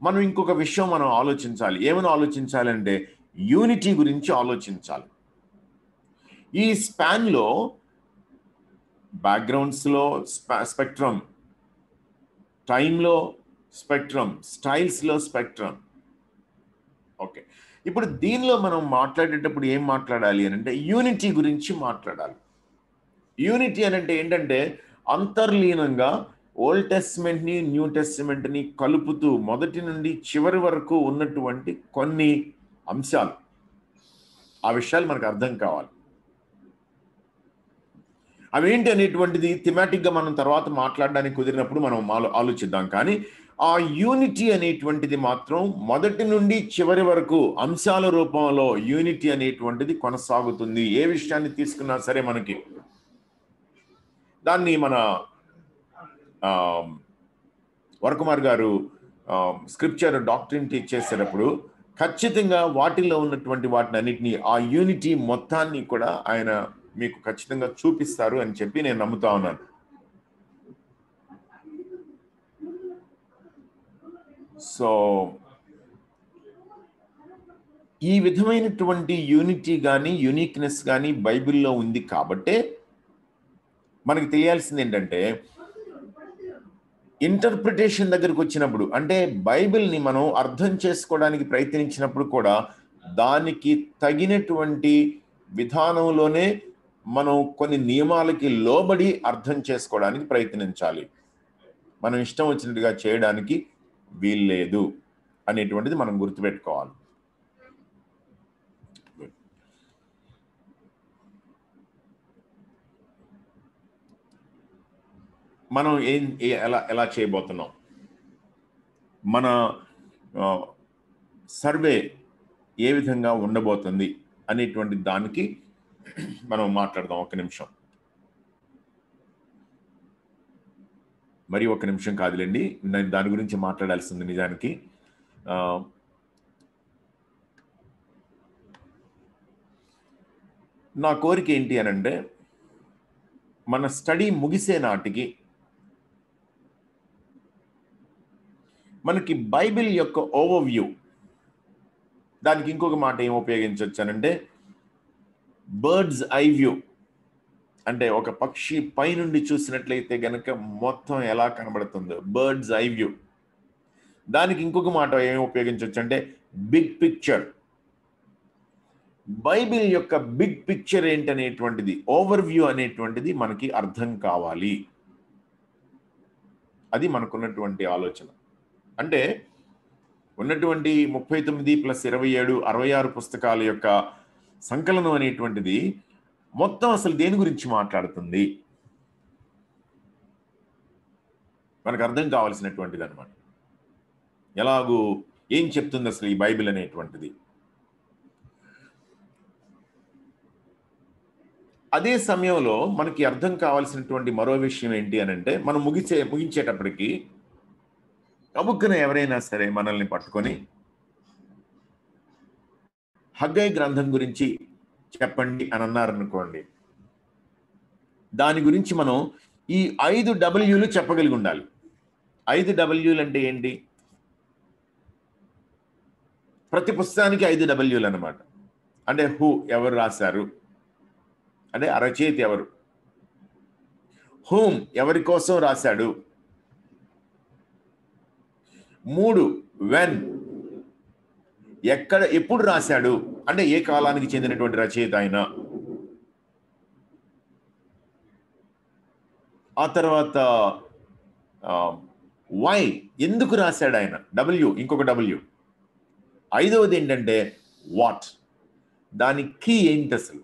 Speaker 1: మనం ఇంకొక విషయం మనం ఆలోచించాలి. ఏమని ఆలోచించాలి అంటే యూనిటీ గురించి ఆలోచించాలి. ఈ స్పాన్లో బ్యాక్గ్రౌండ్స్లో స్పెక్ట్రమ్, టైంలో స్పెక్ట్రమ్, స్టైల్స్లో స్పెక్ట్రమ్. ఓకే, ఇప్పుడు దీనిలో మనం మాట్లాడేటప్పుడు ఏం మాట్లాడాలి అని అంటే యూనిటీ గురించి మాట్లాడాలి. యూనిటీ అని అంటే ఏంటంటే అంతర్లీనంగా ఓల్డ్ టెస్ట్మెంట్ని, న్యూ టెస్ట్మెంట్ని కలుపుతూ మొదటి నుండి చివరి వరకు ఉన్నటువంటి కొన్ని అంశాలు, ఆ విషయాలు మనకు అర్థం కావాలి. అవేంటి అనేటువంటిది థిమాటిక్గా మనం తర్వాత మాట్లాడడానికి కుదిరినప్పుడు మనం ఆలోచిద్దాం. కానీ ఆ యూనిటీ అనేటువంటిది మాత్రం మొదటి నుండి చివరి వరకు అంశాల రూపంలో యూనిటీ అనేటువంటిది కొనసాగుతుంది. ఏ విషయాన్ని తీసుకున్నా సరే మనకి దాన్ని మన వరకుమార్ గారు స్క్రిప్చర్ డాక్టరీని టీచ్ చేసేటప్పుడు ఖచ్చితంగా వాటిల్లో ఉన్నటువంటి వాటిని అన్నిటినీ ఆ యూనిటీ మొత్తాన్ని కూడా ఆయన మీకు ఖచ్చితంగా చూపిస్తారు అని చెప్పి నేను నమ్ముతా ఉన్నాను. సో ఈ విధమైనటువంటి యూనిటీ కానీ యూనిక్నెస్ కానీ బైబిల్లో ఉంది కాబట్టే మనకి తెలియాల్సింది ఏంటంటే ఇంటర్ప్రిటేషన్ దగ్గరకు వచ్చినప్పుడు అంటే బైబిల్ని మనం అర్థం చేసుకోవడానికి ప్రయత్నించినప్పుడు కూడా దానికి తగినటువంటి విధానంలోనే మనం కొన్ని నియమాలకి లోబడి అర్థం చేసుకోవడానికి ప్రయత్నించాలి. మనం ఇష్టం వచ్చినట్టుగా చేయడానికి వీల్లేదు అనేటువంటిది మనం గుర్తుపెట్టుకోవాలి. మనం ఎలా చేయబోతున్నాం? మన సర్వే ఏ విధంగా ఉండబోతుంది అనేటువంటి దానికి మనం మాట్లాడదాం. ఒక నిమిషం, మరి ఒక నిమిషం కాదులేండి, నేను దాని గురించి మాట్లాడాల్సింది నిజానికి. నా కోరిక ఏంటి అనంటే, మన స్టడీ ముగిసే నాటికి మనకి బైబిల్ యొక్క ఓవర్వ్యూ, దానికి ఇంకొక మాట ఏం ఉపయోగించవచ్చానంటే బర్డ్స్ ఐ వ్యూ, అంటే ఒక పక్షి పైనుండి చూసినట్లయితే గనక మొత్తం ఎలా కనబడుతుందో బర్డ్స్ ఐ వ్యూ. దానికి ఇంకొక మాట ఏం ఉపయోగించవచ్చు అంటే బిగ్ పిక్చర్. బైబిల్ యొక్క బిగ్ పిక్చర్ ఏంటనేటువంటిది, ఓవర్ వ్యూ అనేటువంటిది మనకి అర్థం కావాలి. అది మనకున్నటువంటి ఆలోచన. అంటే ఉన్నటువంటి 39 + 27 66 పుస్తకాల యొక్క సంకలనం అనేటువంటిది మొత్తం అసలు దేని గురించి మాట్లాడుతుంది మనకు అర్థం కావాల్సినటువంటిది అనమాట. ఎలాగూ ఏం చెప్తుంది అసలు ఈ బైబిల్ అనేటువంటిది. అదే సమయంలో మనకి అర్థం కావాల్సినటువంటి మరో విషయం ఏంటి అనంటే, మనం ముగించేటప్పటికి కబుక్కున ఎవరైనా సరే మనల్ని పట్టుకొని హగ్గై గ్రంథం గురించి చెప్పండి అని అన్నారనుకోండి, దాని గురించి మనం ఈ 5 Wలు చెప్పగలిగి ఉండాలి. 5 Wలు అంటే ఏంటి? ప్రతి పుస్తకానికి 5 Wలు అన్నమాట. అంటే హూ, ఎవరు రాశారు, అంటే ఆ రచయిత ఎవరు. హూమ్, ఎవరి కోసం రాశాడు. 3 వెన్, ఎప్పుడు రాశాడు, అంటే ఏ కాలానికి చెందినటువంటి రచయిత ఆయన. ఆ తర్వాత వై, ఎందుకు రాశాడు ఆయన. డబ్ల్యూ, ఇంకొక డబ్ల్యూ. 5వది ఏంటంటే వాట్, దాని కీ ఏంటి అసలు.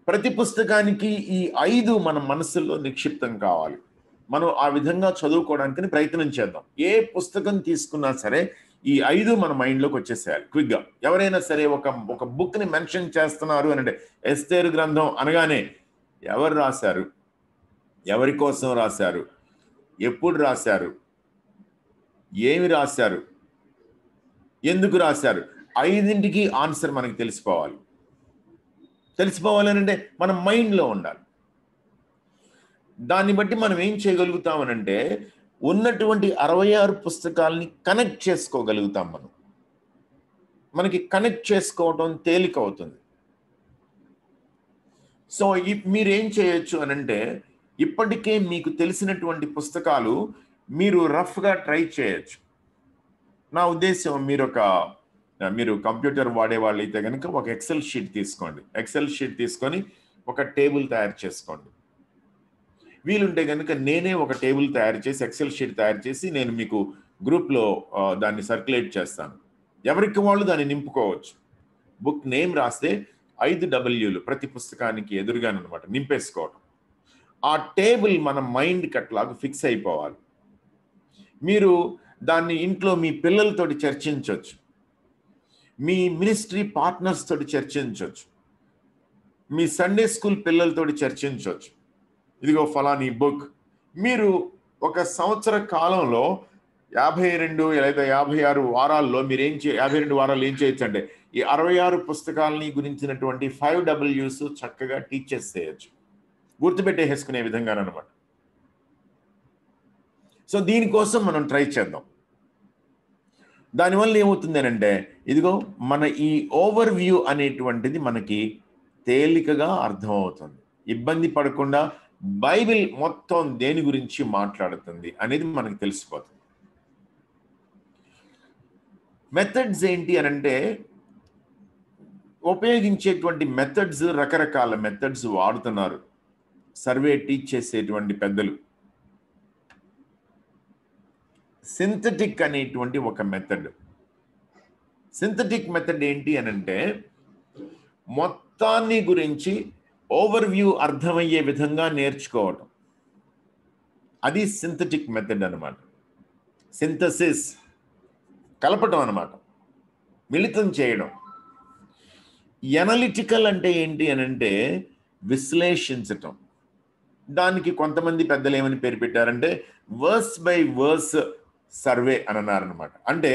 Speaker 1: ప్రతి పుస్తకానికి ఈ 5 మన మనసుల్లో నిక్షిప్తం కావాలి. మనం ఆ విధంగా చదువుకోవడానికి ప్రయత్నం చేద్దాం. ఏ పుస్తకం తీసుకున్నా సరే ఈ 5 మన మైండ్లోకి వచ్చేసేయాలి క్విక్గా. ఎవరైనా సరే ఒక బుక్ని మెన్షన్ చేస్తున్నారు అని అంటే, ఎస్తేరు గ్రంథం అనగానే ఎవరు రాశారు, ఎవరి కోసం రాశారు, ఎప్పుడు రాశారు, ఏమి రాశారు, ఎందుకు రాశారు, 5ంటికి ఆన్సర్ మనకి తెలిసిపోవాలి అంటే మన మైండ్లో ఉండాలి. దాన్ని బట్టి మనం ఏం చేయగలుగుతామనంటే ఉన్నటువంటి 66 పుస్తకాలని కనెక్ట్ చేసుకోగలుగుతాం. మనకి కనెక్ట్ చేసుకోవటం తేలిక అవుతుంది. సో మీరేం చేయొచ్చు అనంటే, ఇప్పటికే మీకు తెలిసినటువంటి పుస్తకాలు మీరు రఫ్గా ట్రై చేయొచ్చు. నా ఉద్దేశం, మీరు కంప్యూటర్ వాడే వాళ్ళు అయితే కనుక ఒక ఎక్సెల్ షీట్ తీసుకోండి. ఎక్సెల్ షీట్ తీసుకొని ఒక టేబుల్ తయారు చేసుకోండి. వీలుంటే కనుక నేనే ఒక టేబుల్ తయారు చేసి, ఎక్సెల్ షీట్ తయారు చేసి నేను మీకు గ్రూప్లో దాన్ని సర్క్యులేట్ చేస్తాను. ఎవరికి వాళ్ళు దాన్ని నింపుకోవచ్చు. బుక్ నేమ్ రాస్తే 5 Wలు ప్రతి పుస్తకానికి ఎదురుగానమాట నింపేసుకోవడం. ఆ టేబుల్ మన మైండ్కి అట్లాగా ఫిక్స్ అయిపోవాలి. మీరు దాన్ని ఇంట్లో మీ పిల్లలతోటి చర్చించవచ్చు, మీ మినిస్ట్రీ పార్ట్నర్స్ తోటి చర్చించవచ్చు, మీ సండే స్కూల్ పిల్లలతోటి చర్చించవచ్చు. ఇదిగో ఫలాని బుక్. మీరు ఒక సంవత్సర కాలంలో 52 లేదా 56 వారాల్లో మీరు 52 వారాలు ఏం చేయొచ్చు అంటే ఈ 66 పుస్తకాలని గురించినటువంటి 5 W's చక్కగా టీచ్ చేసేయచ్చు, గుర్తుపెట్టేసుకునే విధంగానమాట. సో దీనికోసం మనం ట్రై చేద్దాం. దానివల్ల ఏమవుతుంది అంటే, ఇదిగో మన ఈ ఓవర్ వ్యూ అనేటువంటిది మనకి తేలికగా అర్థమవుతుంది. ఇబ్బంది పడకుండా బైబిల్ మొత్తం దేని గురించి మాట్లాడుతుంది అనేది మనకు తెలిసిపోతుంది. మెథడ్స్ ఏంటి అనంటే, ఉపయోగించేటువంటి మెథడ్స్, రకరకాల మెథడ్స్ వాడుతున్నారు సర్వే టీచ్ చేసేటువంటి పెద్దలు. సింథటిక్ అనేటువంటి ఒక మెథడ్. సింథటిక్ మెథడ్ ఏంటి అనంటే, మొత్తాన్ని గురించి ఓవర్ వ్యూ అర్థమయ్యే విధంగా నేర్చుకోవటం. అది సింథటిక్ మెథడ్ అన్నమాట. సింథసిస్, కలపటం అన్నమాట. మిళితం చేయడం. ఎనలిటికల్ అంటే ఏంటి అని అంటే విశ్లేషించటం. దానికి కొంతమంది పెద్దలు ఏమని పేరు పెట్టారంటే వర్స్ బై వర్స్ సర్వే అని అన్నారనమాట. అంటే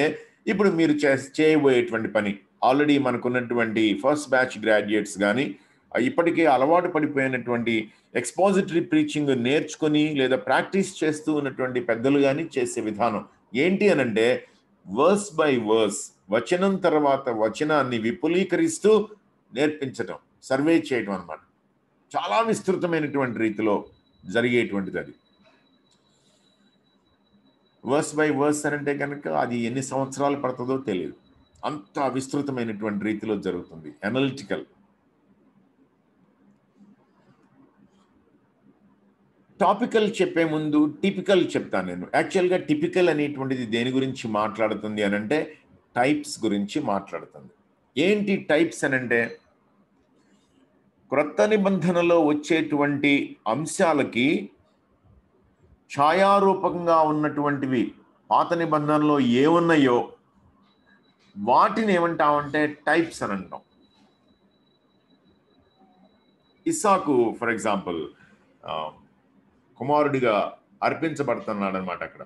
Speaker 1: ఇప్పుడు మీరు చేయబోయేటువంటి పని ఆల్రెడీ మనకున్నటువంటి ఫస్ట్ బ్యాచ్ గ్రాడ్యుయేట్స్ కానీ ఇప్పటికే అలవాటు పడిపోయినటువంటి ఎక్స్పాజిటరీ ప్రీచింగ్ నేర్చుకొని లేదా ప్రాక్టీస్ చేస్తూ ఉన్నటువంటి పెద్దలు కానీ చేసే విధానం ఏంటి అని అంటే వర్స్ బై వర్స్, వచనం తర్వాత వచనాన్ని విపులీకరిస్తూ నేర్పించటం, సర్వే చేయటం అన్నమాట. చాలా విస్తృతమైనటువంటి రీతిలో జరిగేటువంటిది అది. వర్స్ బై వర్స్ అంటే కనుక అది ఎన్ని సంవత్సరాలు పడుతుందో తెలియదు, అంత విస్తృతమైనటువంటి రీతిలో జరుగుతుంది. అనలిటికల్. టాపికల్ చెప్పే ముందు టిపికల్ చెప్తాను నేను. యాక్చువల్గా టిపికల్ అనేటువంటిది దేని గురించి మాట్లాడుతుంది అని అంటే టైప్స్ గురించి మాట్లాడుతుంది. ఏంటి టైప్స్ అని అంటే క్రొత్త నిబంధనలో వచ్చేటువంటి అంశాలకి ఛాయారూపకంగా ఉన్నటువంటివి పాత నిబంధనలో ఏమున్నాయో వాటిని ఏమంటామంటే టైప్స్ అని అంటాం. ఇస్సాకు ఫర్ ఎగ్జాంపుల్ కుమారుడిగా అర్పించబడుతున్నాడు అనమాట. అక్కడ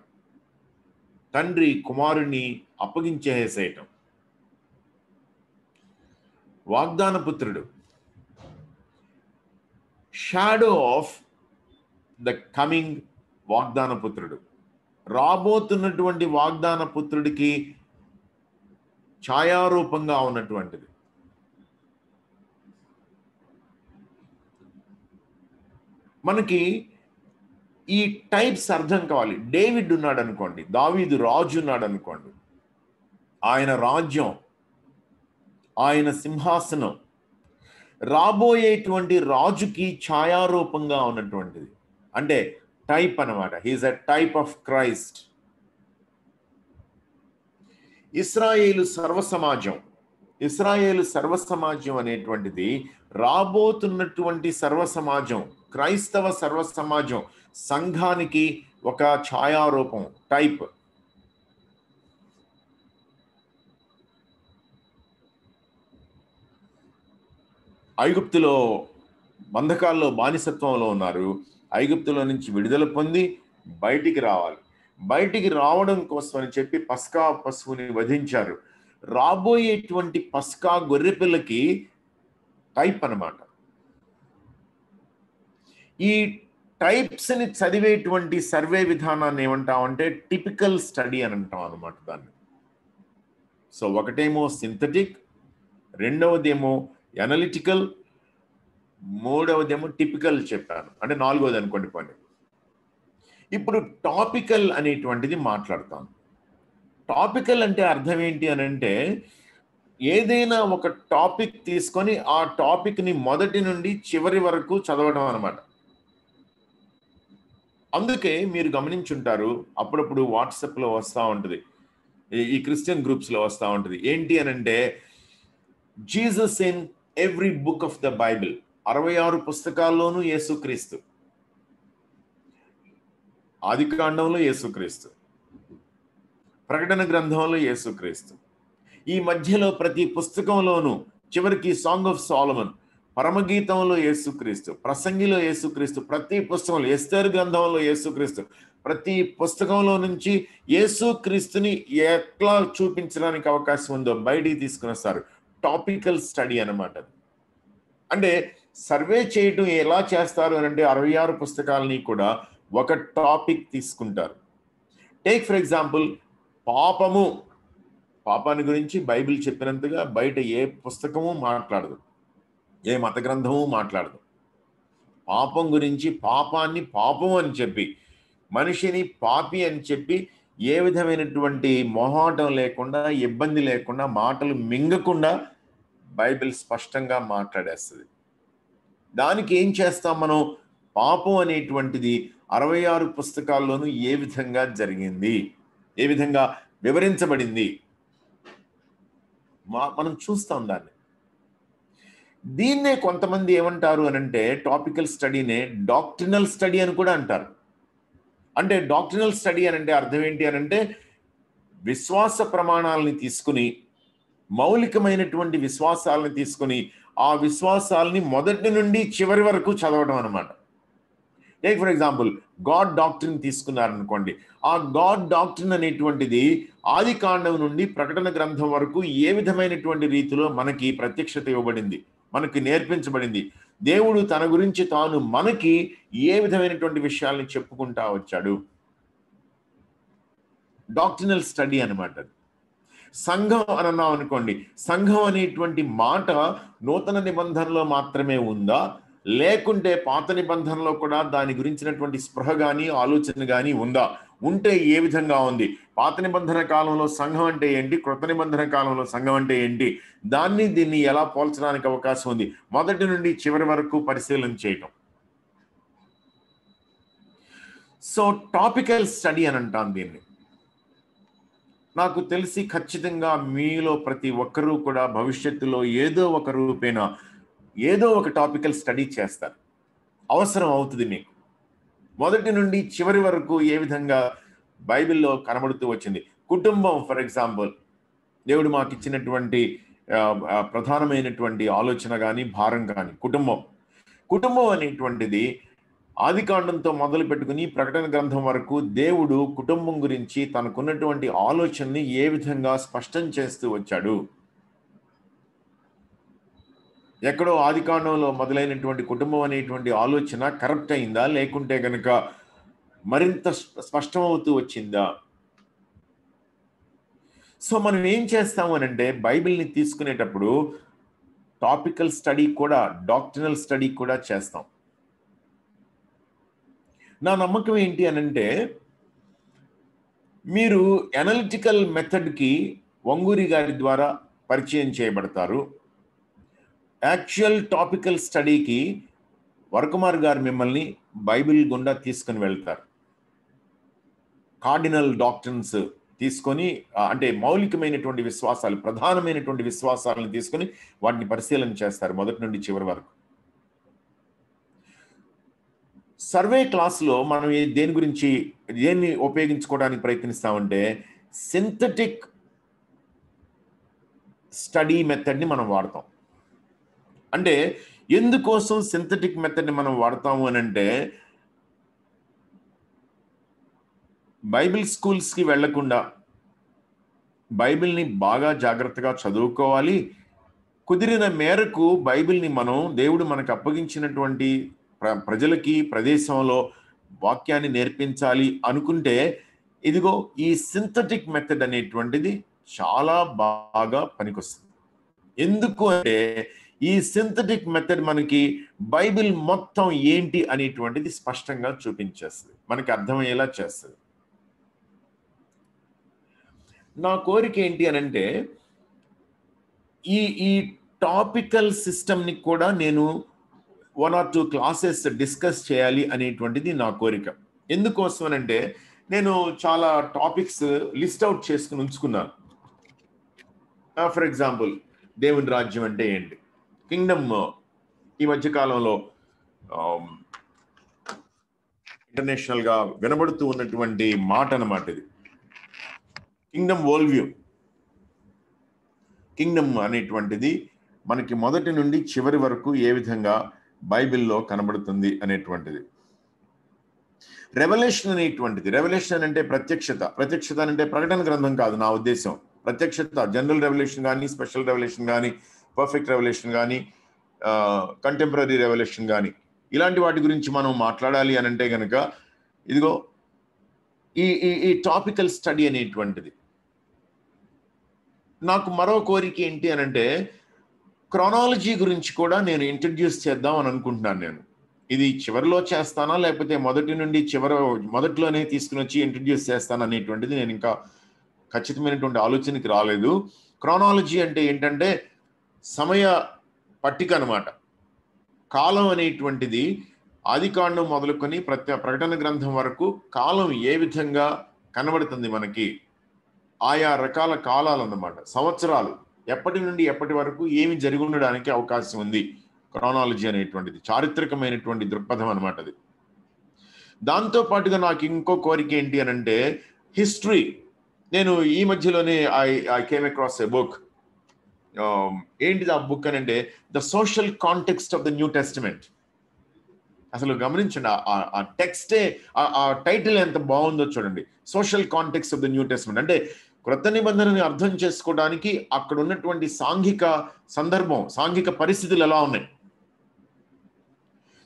Speaker 1: తండ్రి కుమారుడిని అప్పగించేసేయటం. వాగ్దాన పుత్రుడు, షాడో ఆఫ్ ద కమింగ్ వాగ్దాన పుత్రుడు, రాబోతున్నటువంటి వాగ్దాన పుత్రుడికి ఛాయారూపంగా ఉన్నటువంటిది. మనకి ఈ టైప్స్ అర్థం కావాలి. డేవిడ్ ఉన్నాడు అనుకోండి, దావీదు రాజు ఉన్నాడు అనుకోండి, ఆయన రాజ్యం, ఆయన సింహాసనం రాబోయేటువంటి రాజుకి ఛాయారూపంగా ఉన్నటువంటిది, అంటే టైప్ అన్నమాట. He is a type of Christ. ఇశ్రాయేలు సర్వసమాజం అనేటువంటిది రాబోతున్నటువంటి సర్వసమాజం, క్రైస్తవ సర్వసమాజం, సంఘానికి ఒక ఛాయారూపం, టైప్. ఐగుప్తులో బంధకాల్లో బానిసత్వంలో ఉన్నారు. ఐగుప్తులో నుంచి విడుదల పొంది బయటికి రావాలి. బయటికి రావడం కోసం అని చెప్పి పస్కా పశువుని వధించారు. రాబోయేటువంటి పస్కా గొర్రెపిల్లకి టైప్ అన్నమాట. ఈ టైప్స్ని చదివేటువంటి సర్వే విధానాన్ని ఏమంటామంటే టిపికల్ స్టడీ అని అంటాం అనమాట దాన్ని. సో ఒకటేమో సింథటిక్, రెండవదేమో అనలిటికల్, మూడవదేమో టిపికల్ చెప్పాను, అంటే నాలుగవది అనుకోండి పని. ఇప్పుడు టాపికల్ అనేటువంటిది మాట్లాడతాను. టాపికల్ అంటే అర్థం ఏంటి అని అంటే ఏదైనా ఒక టాపిక్ తీసుకొని ఆ టాపిక్ని మొదటి నుండి చివరి వరకు చదవడం అనమాట. అందుకే మీరు గమనించుంటారు, అప్పుడప్పుడు వాట్సాప్లో వస్తూ ఉంటుంది, ఈ క్రిస్టియన్ గ్రూప్స్లో వస్తూ ఉంటుంది, ఏంటి అని అంటే Jesus in every book of the Bible. 66 పుస్తకాల్లోనూ యేసుక్రీస్తు, ఆదికాండంలో యేసుక్రీస్తు, ప్రకటన గ్రంథంలో యేసుక్రీస్తు, ఈ మధ్యలో ప్రతి పుస్తకంలోనూ చివరికి సాంగ్ ఆఫ్ సాలమన్, పరమగీతంలో యేసుక్రీస్తు, ప్రసంగిలో యేసుక్రీస్తు, ప్రతి పుస్తకంలో, ఎస్తేరు గ్రంథంలో యేసుక్రీస్తు, ప్రతి పుస్తకంలో నుంచి యేసుక్రీస్తుని ఎట్లా చూపించడానికి అవకాశం ఉందో బయటికి తీసుకుని వస్తారు. టాపికల్ స్టడీ అన్నమాట. అంటే సర్వే చేయటం ఎలా చేస్తారు అని అంటే 66 పుస్తకాలని కూడా ఒక టాపిక్ తీసుకుంటారు. టేక్ ఫర్ ఎగ్జాంపుల్ పాపాన్ని గురించి బైబిల్ చెప్పినంతగా బయట ఏ పుస్తకము మాట్లాడదు, ఏ మత గ్రంథము మాట్లాడదు. పాపం గురించి, పాపాన్ని పాపం అని చెప్పి, మనిషిని పాపి అని చెప్పి ఏ విధమైనటువంటి మొహాటం లేకుండా, ఇబ్బంది లేకుండా, మాటలు మింగకుండా బైబిల్ స్పష్టంగా మాట్లాడేస్తుంది. దానికి ఏం చేస్తాం మనం? పాపం అనేటువంటిది 66 పుస్తకాల్లోనూ ఏ విధంగా జరిగింది, ఏ విధంగా వివరించబడింది మనం చూస్తాం దాన్ని. దీన్నే కొంతమంది ఏమంటారు అని అంటే టాపికల్ స్టడీనే డాక్ట్రినల్ స్టడీ అని కూడా అంటారు. అంటే డాక్ట్రినల్ స్టడీ అని అంటే అర్థం ఏంటి అని అంటే విశ్వాస ప్రమాణాలని తీసుకుని మౌలికమైనటువంటి విశ్వాసాలను తీసుకొని ఆ విశ్వాసాలని మొదటి నుండి చివరి వరకు చదవడం అనమాట. Take for example God doctrine తీసుకున్నారనుకోండి. ఆ గాడ్ డాక్ట్రిన్ అనేటువంటిది ఆది కాండం నుండి ప్రకటన గ్రంథం వరకు ఏ విధమైనటువంటి రీతిలో మనకి ప్రత్యక్షత ఇవ్వబడింది, మనకి నేర్పించబడింది, దేవుడు తన గురించి తాను మనకి ఏ విధమైనటువంటి విషయాల్ని చెప్పుకుంటా వచ్చాడు. డాక్ట్రినల్ స్టడీ అనమాట. సంఘం అని అన్నాం అనుకోండి, సంఘం అనేటువంటి మాట నూతన నిబంధనలో మాత్రమే ఉందా, లేకుంటే పాత నిబంధనలో కూడా దాని గురించినటువంటి స్పృహ కానీ ఆలోచన కానీ ఉందా? ఉంటే ఏ విధంగా ఉంది? పాత నిబంధన కాలంలో సంఘం అంటే ఏంటి, క్రొత్త నిబంధన కాలంలో సంఘం అంటే ఏంటి, దీన్ని ఎలా పోల్చడానికి అవకాశం ఉంది, మొదటి నుండి చివరి వరకు పరిశీలన చేయటం. సో టాపికల్ స్టడీ అని అంటాం దీన్ని. నాకు తెలిసి ఖచ్చితంగా మీలో ప్రతి ఒక్కరూ కూడా భవిష్యత్తులో ఏదో ఒక రూపేణ ఏదో ఒక టాపికల్ స్టడీ చేస్తారు. అవసరం అవుతుంది మీకు. మొదటి నుండి చివరి వరకు ఏ విధంగా బైబిల్లో కనబడుతూ వచ్చింది. కుటుంబం ఫర్ ఎగ్జాంపుల్, దేవుడు మాకు ఇచ్చినటువంటి ప్రధానమైనటువంటి ఆలోచన కానీ భారం కానీ కుటుంబం అనేటువంటిది ఆది కాండంతో మొదలు పెట్టుకుని ప్రకటన గ్రంథం వరకు దేవుడు కుటుంబం గురించి తనకున్నటువంటి ఆలోచనని ఏ విధంగా స్పష్టం చేస్తూ వచ్చాడు. ఎక్కడో ఆది కాండంలో మొదలైనటువంటి కుటుంబం అనేటువంటి ఆలోచన కరప్ట్ అయిందా, లేకుంటే గనక మరింత స్పష్టమవుతూ వచ్చిందా? సో మనం ఏం చేస్తాము అనంటే బైబిల్ని తీసుకునేటప్పుడు టాపికల్ స్టడీ కూడా, డాక్ట్రినల్ స్టడీ కూడా చేస్తాం. నా నమ్మకం ఏంటి అనంటే, మీరు అనలిటికల్ మెథడ్కి వంగూరి గారి ద్వారా పరిచయం చేయబడతారు. యాక్చువల్ టాపికల్ స్టడీకి వరకుమార్ గారు మిమ్మల్ని బైబిల్ గుండా తీసుకుని వెళ్తారు. కార్డినల్ డాక్ట్రిన్స్ తీసుకొని, అంటే మౌలికమైనటువంటి విశ్వాసాలు, ప్రధానమైనటువంటి విశ్వాసాలను తీసుకొని వాటిని పరిశీలన చేస్తారు మొదటి నుండి చివరి వరకు. సర్వే క్లాస్లో మనం దేన్ని ఉపయోగించుకోవడానికి ప్రయత్నిస్తామంటే సింథటిక్ స్టడీ మెథడ్ని మనం వాడతాం. అంటే ఎందుకోసం సింథటిక్ మెథడ్ని మనం వాడతాము అని అంటే, బైబిల్ స్కూల్స్కి వెళ్లకుండా బైబిల్ని బాగా జాగ్రత్తగా చదువుకోవాలి. కుదిరిన మేరకు బైబిల్ని దేవుడు మనకు అప్పగించినటువంటి ప్రజలకి ప్రదేశంలో వాక్యాన్ని నేర్పించాలి అనుకుంటే, ఇదిగో ఈ సింథటిక్ మెథడ్ అనేటువంటిది చాలా బాగా పనికొస్తుంది. ఎందుకు అంటే ఈ సింథటిక్ మెథడ్ మనకి బైబిల్ మొత్తం ఏంటి అనేటువంటిది స్పష్టంగా చూపించేస్తుంది, మనకి అర్థమయ్యేలా చేస్తుంది. నా కోరిక ఏంటి అనంటే, ఈ టాపికల్ సిస్టమ్ని కూడా నేను 1 or 2 క్లాసెస్ డిస్కస్ చేయాలి అనేటువంటిది నా కోరిక. ఎందుకోసం అంటే నేను చాలా టాపిక్స్ లిస్ట్ అవుట్ చేసుకుని ఉంచుకున్నాను. ఫర్ ఎగ్జాంపుల్, దేవుని రాజ్యం అంటే ఏంటి, కింగ్డమ్. ఈ మధ్యకాలంలో ఇంటర్నేషనల్గా వినబడుతూ ఉన్నటువంటి మాట అన్నమాట ఇది. Kingdom world view. కింగ్డమ్ అనేటువంటిది మనకి మొదటి నుండి చివరి వరకు ఏ విధంగా బైబిల్లో కనబడుతుంది అనేటువంటిది. రెవల్యూషన్ అనేటువంటిది, రెవల్యూషన్ అంటే ప్రత్యక్షత అంటే ప్రకటన గ్రంథం కాదు నా ఉద్దేశం. ప్రత్యక్షత, జనరల్ రెవల్యూషన్ కానీ, స్పెషల్ రెవల్యూషన్ కానీ, పర్ఫెక్ట్ రెవల్యూషన్ కానీ, కంటెంపరీ రెవల్యూషన్ కానీ, ఇలాంటి వాటి గురించి మనం మాట్లాడాలి అని అంటే కనుక ఇదిగో ఈ టాపికల్ స్టడీ అనేటువంటిది. నాకు మరో కోరిక ఏంటి అనంటే, క్రానాలజీ గురించి కూడా నేను ఇంట్రడ్యూస్ చేద్దాం అని అనుకుంటున్నాను. నేను ఇది చివరిలో చేస్తానా, లేకపోతే మొదట్లోనే తీసుకుని వచ్చి ఇంట్రడ్యూస్ చేస్తాను అనేటువంటిది నేను ఇంకా ఖచ్చితమైనటువంటి ఆలోచనకి రాలేదు. క్రానాలజీ అంటే ఏంటంటే సమయ పట్టిక అనమాట. కాలం అనేటువంటిది ఆదికాండం మొదలుకొని ప్రకటన గ్రంథం వరకు కాలం ఏ విధంగా కనబడుతుంది మనకి, ఆయా రకాల కాలాలు అన్నమాట, సంవత్సరాలు, ఎప్పటి నుండి ఎప్పటి వరకు ఏమి జరిగి ఉండడానికి అవకాశం ఉంది. క్రానాలజీ అనేటువంటిది చారిత్రకమైనటువంటి దృక్పథం అనమాట అది. దాంతో పాటుగా నాకు ఇంకో కోరిక ఏంటి అనంటే హిస్టరీ. నేను ఈ మధ్యలోనే I came across a book, ఏంటిది ఆ బుక్ అని అంటే the social context of the new testament. అసలు గమనించండి, ఆ టెక్స్టే, ఆ టైటిల్ ఎంత బాగుందో చూడండి, social context of the new testament. అంటే క్రొత్త నిబంధనని అర్థం చేసుకోవడానికి అక్కడ ఉన్నటువంటి సాంఘిక సందర్భం, సాంఘిక పరిస్థితులు ఎలా ఉన్నాయి.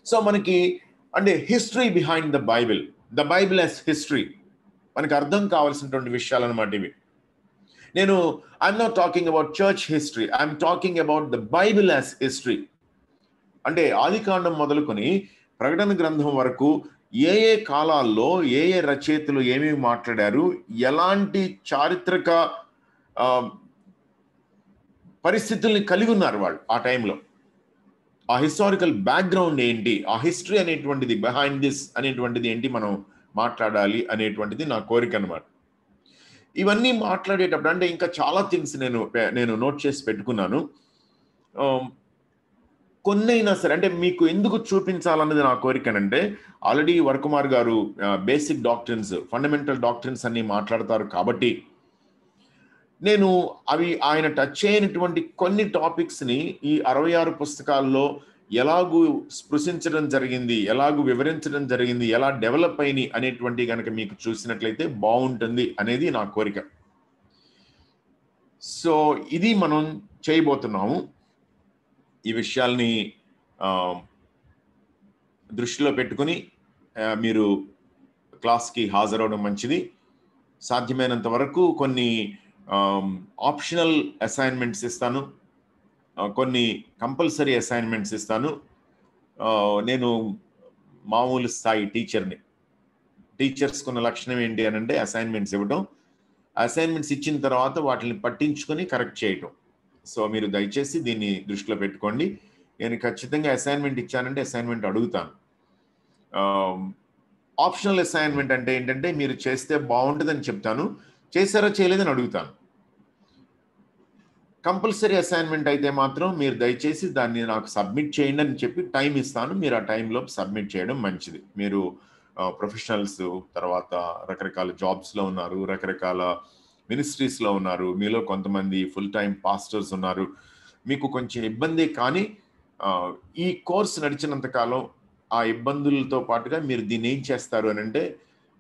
Speaker 1: సో మనకి అంటే history behind the Bible as history, మనకి అర్థం కావాల్సినటువంటి విషయాలు అనమాట ఇవి. నేను I'm not talking about church history, I'm talking about the Bible as history. అంటే ఆదికాండం మొదలుకొని ప్రకటన గ్రంథం వరకు ఏ ఏ కాలాల్లో ఏ ఏ రచయితలు ఏమేమి మాట్లాడారు, ఎలాంటి చారిత్రక పరిస్థితుల్ని కలిగి ఉన్నారు వాళ్ళు ఆ టైంలో, ఆ హిస్టారికల్ బ్యాక్గ్రౌండ్ ఏంటి, ఆ హిస్టరీ అనేటువంటిది, బిహైండ్ దిస్ అనేటువంటిది ఏంటి మనం మాట్లాడాలి అనేటువంటిది నా కోరిక అనమాట. ఇవన్నీ మాట్లాడేటప్పుడు అంటే ఇంకా చాలా థింగ్స్ నేను నోట్ చేసి పెట్టుకున్నాను. కొన్నైనా సరే అంటే మీకు ఎందుకు చూపించాలన్నది నా కోరికనంటే, ఆల్రెడీ వరకుమార్ గారు బేసిక్ డాక్ట్రిన్స్, ఫండమెంటల్ డాక్ట్రిన్స్ అన్ని మాట్లాడతారు కాబట్టి నేను అవి ఆయన టచ్ చేయనటువంటి కొన్ని టాపిక్స్ని ఈ 66 పుస్తకాల్లో ఎలాగూ స్పృశించడం జరిగింది, ఎలాగూ వివరించడం జరిగింది, ఎలా డెవలప్ అయినాయి అనేటువంటి కనుక మీకు చూసినట్లయితే బాగుంటుంది అనేది నా కోరిక. సో ఇది మనం చేయబోతున్నాము. ఈ విషయాల్ని దృష్టిలో పెట్టుకుని మీరు క్లాస్కి హాజరవడం మంచిది. సాధ్యమైనంత వరకు కొన్ని ఆప్షనల్ అసైన్మెంట్స్ ఇస్తాను, కొన్ని కంపల్సరీ అసైన్మెంట్స్ ఇస్తాను. నేను మామూలు స్థాయి టీచర్ని. టీచర్స్కున్న లక్షణం ఏంటి అని అంటే అసైన్మెంట్స్ ఇవ్వడం, అసైన్మెంట్స్ ఇచ్చిన తర్వాత వాటిని పట్టించుకొని కరెక్ట్ చేయటం. సో మీరు దయచేసి దీన్ని దృష్టిలో పెట్టుకోండి. నేను ఖచ్చితంగా అసైన్మెంట్ ఇచ్చానంటే అసైన్మెంట్ అడుగుతాను. ఆప్షనల్ అసైన్మెంట్ అంటే ఏంటంటే మీరు చేస్తే బాగుంటుందని చెప్తాను, చేశారో చేయలేదని అడుగుతాను. కంపల్సరీ అసైన్మెంట్ అయితే మాత్రం మీరు దయచేసి దాన్ని నాకు సబ్మిట్ చేయండి అని చెప్పి టైం ఇస్తాను. మీరు ఆ టైంలో సబ్మిట్ చేయడం మంచిది. మీరు ప్రొఫెషనల్స్, తర్వాత రకరకాల జాబ్స్లో ఉన్నారు, రకరకాల మినిస్ట్రీస్లో ఉన్నారు, మీలో కొంతమంది ఫుల్ టైం పాస్టర్స్ ఉన్నారు. మీకు కొంచెం ఇబ్బంది, కానీ ఈ కోర్స్ నడిచినంత కాలం ఆ ఇబ్బందులతో పాటుగా మీరు దీన్ని ఏం చేస్తారు అని అంటే,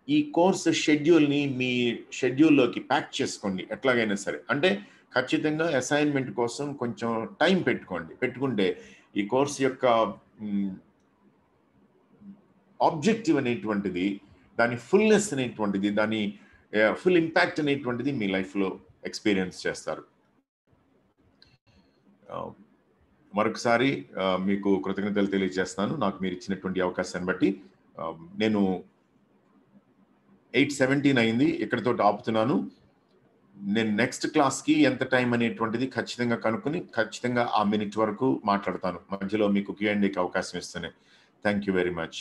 Speaker 1: ఈ కోర్స్ షెడ్యూల్ని మీ షెడ్యూల్లోకి ప్యాక్ చేసుకోండి ఎట్లాగైనా సరే. అంటే ఖచ్చితంగా అసైన్మెంట్ కోసం కొంచెం టైం పెట్టుకుంటే ఈ కోర్స్ యొక్క ఆబ్జెక్టివ్ అనేటువంటిది, దాని ఫుల్నెస్ అనేటువంటిది, దాని ఫుల్ ఇంపాక్ట్ అనేటువంటిది మీ లైఫ్లో ఎక్స్పీరియన్స్ చేస్తారు. మరొకసారి మీకు కృతజ్ఞతలు తెలియజేస్తాను నాకు మీరు ఇచ్చినటువంటి అవకాశాన్ని బట్టి. నేను 8:17 అయింది, ఇక్కడితో ఆపుతున్నాను. నేను నెక్స్ట్ క్లాస్కి ఎంత టైం అనేటువంటిది ఖచ్చితంగా కనుక్కొని ఖచ్చితంగా ఆ మినిట్ వరకు మాట్లాడతాను, మధ్యలో మీకు Q&Aకి అవకాశం ఇస్తూనే. Thank you very much.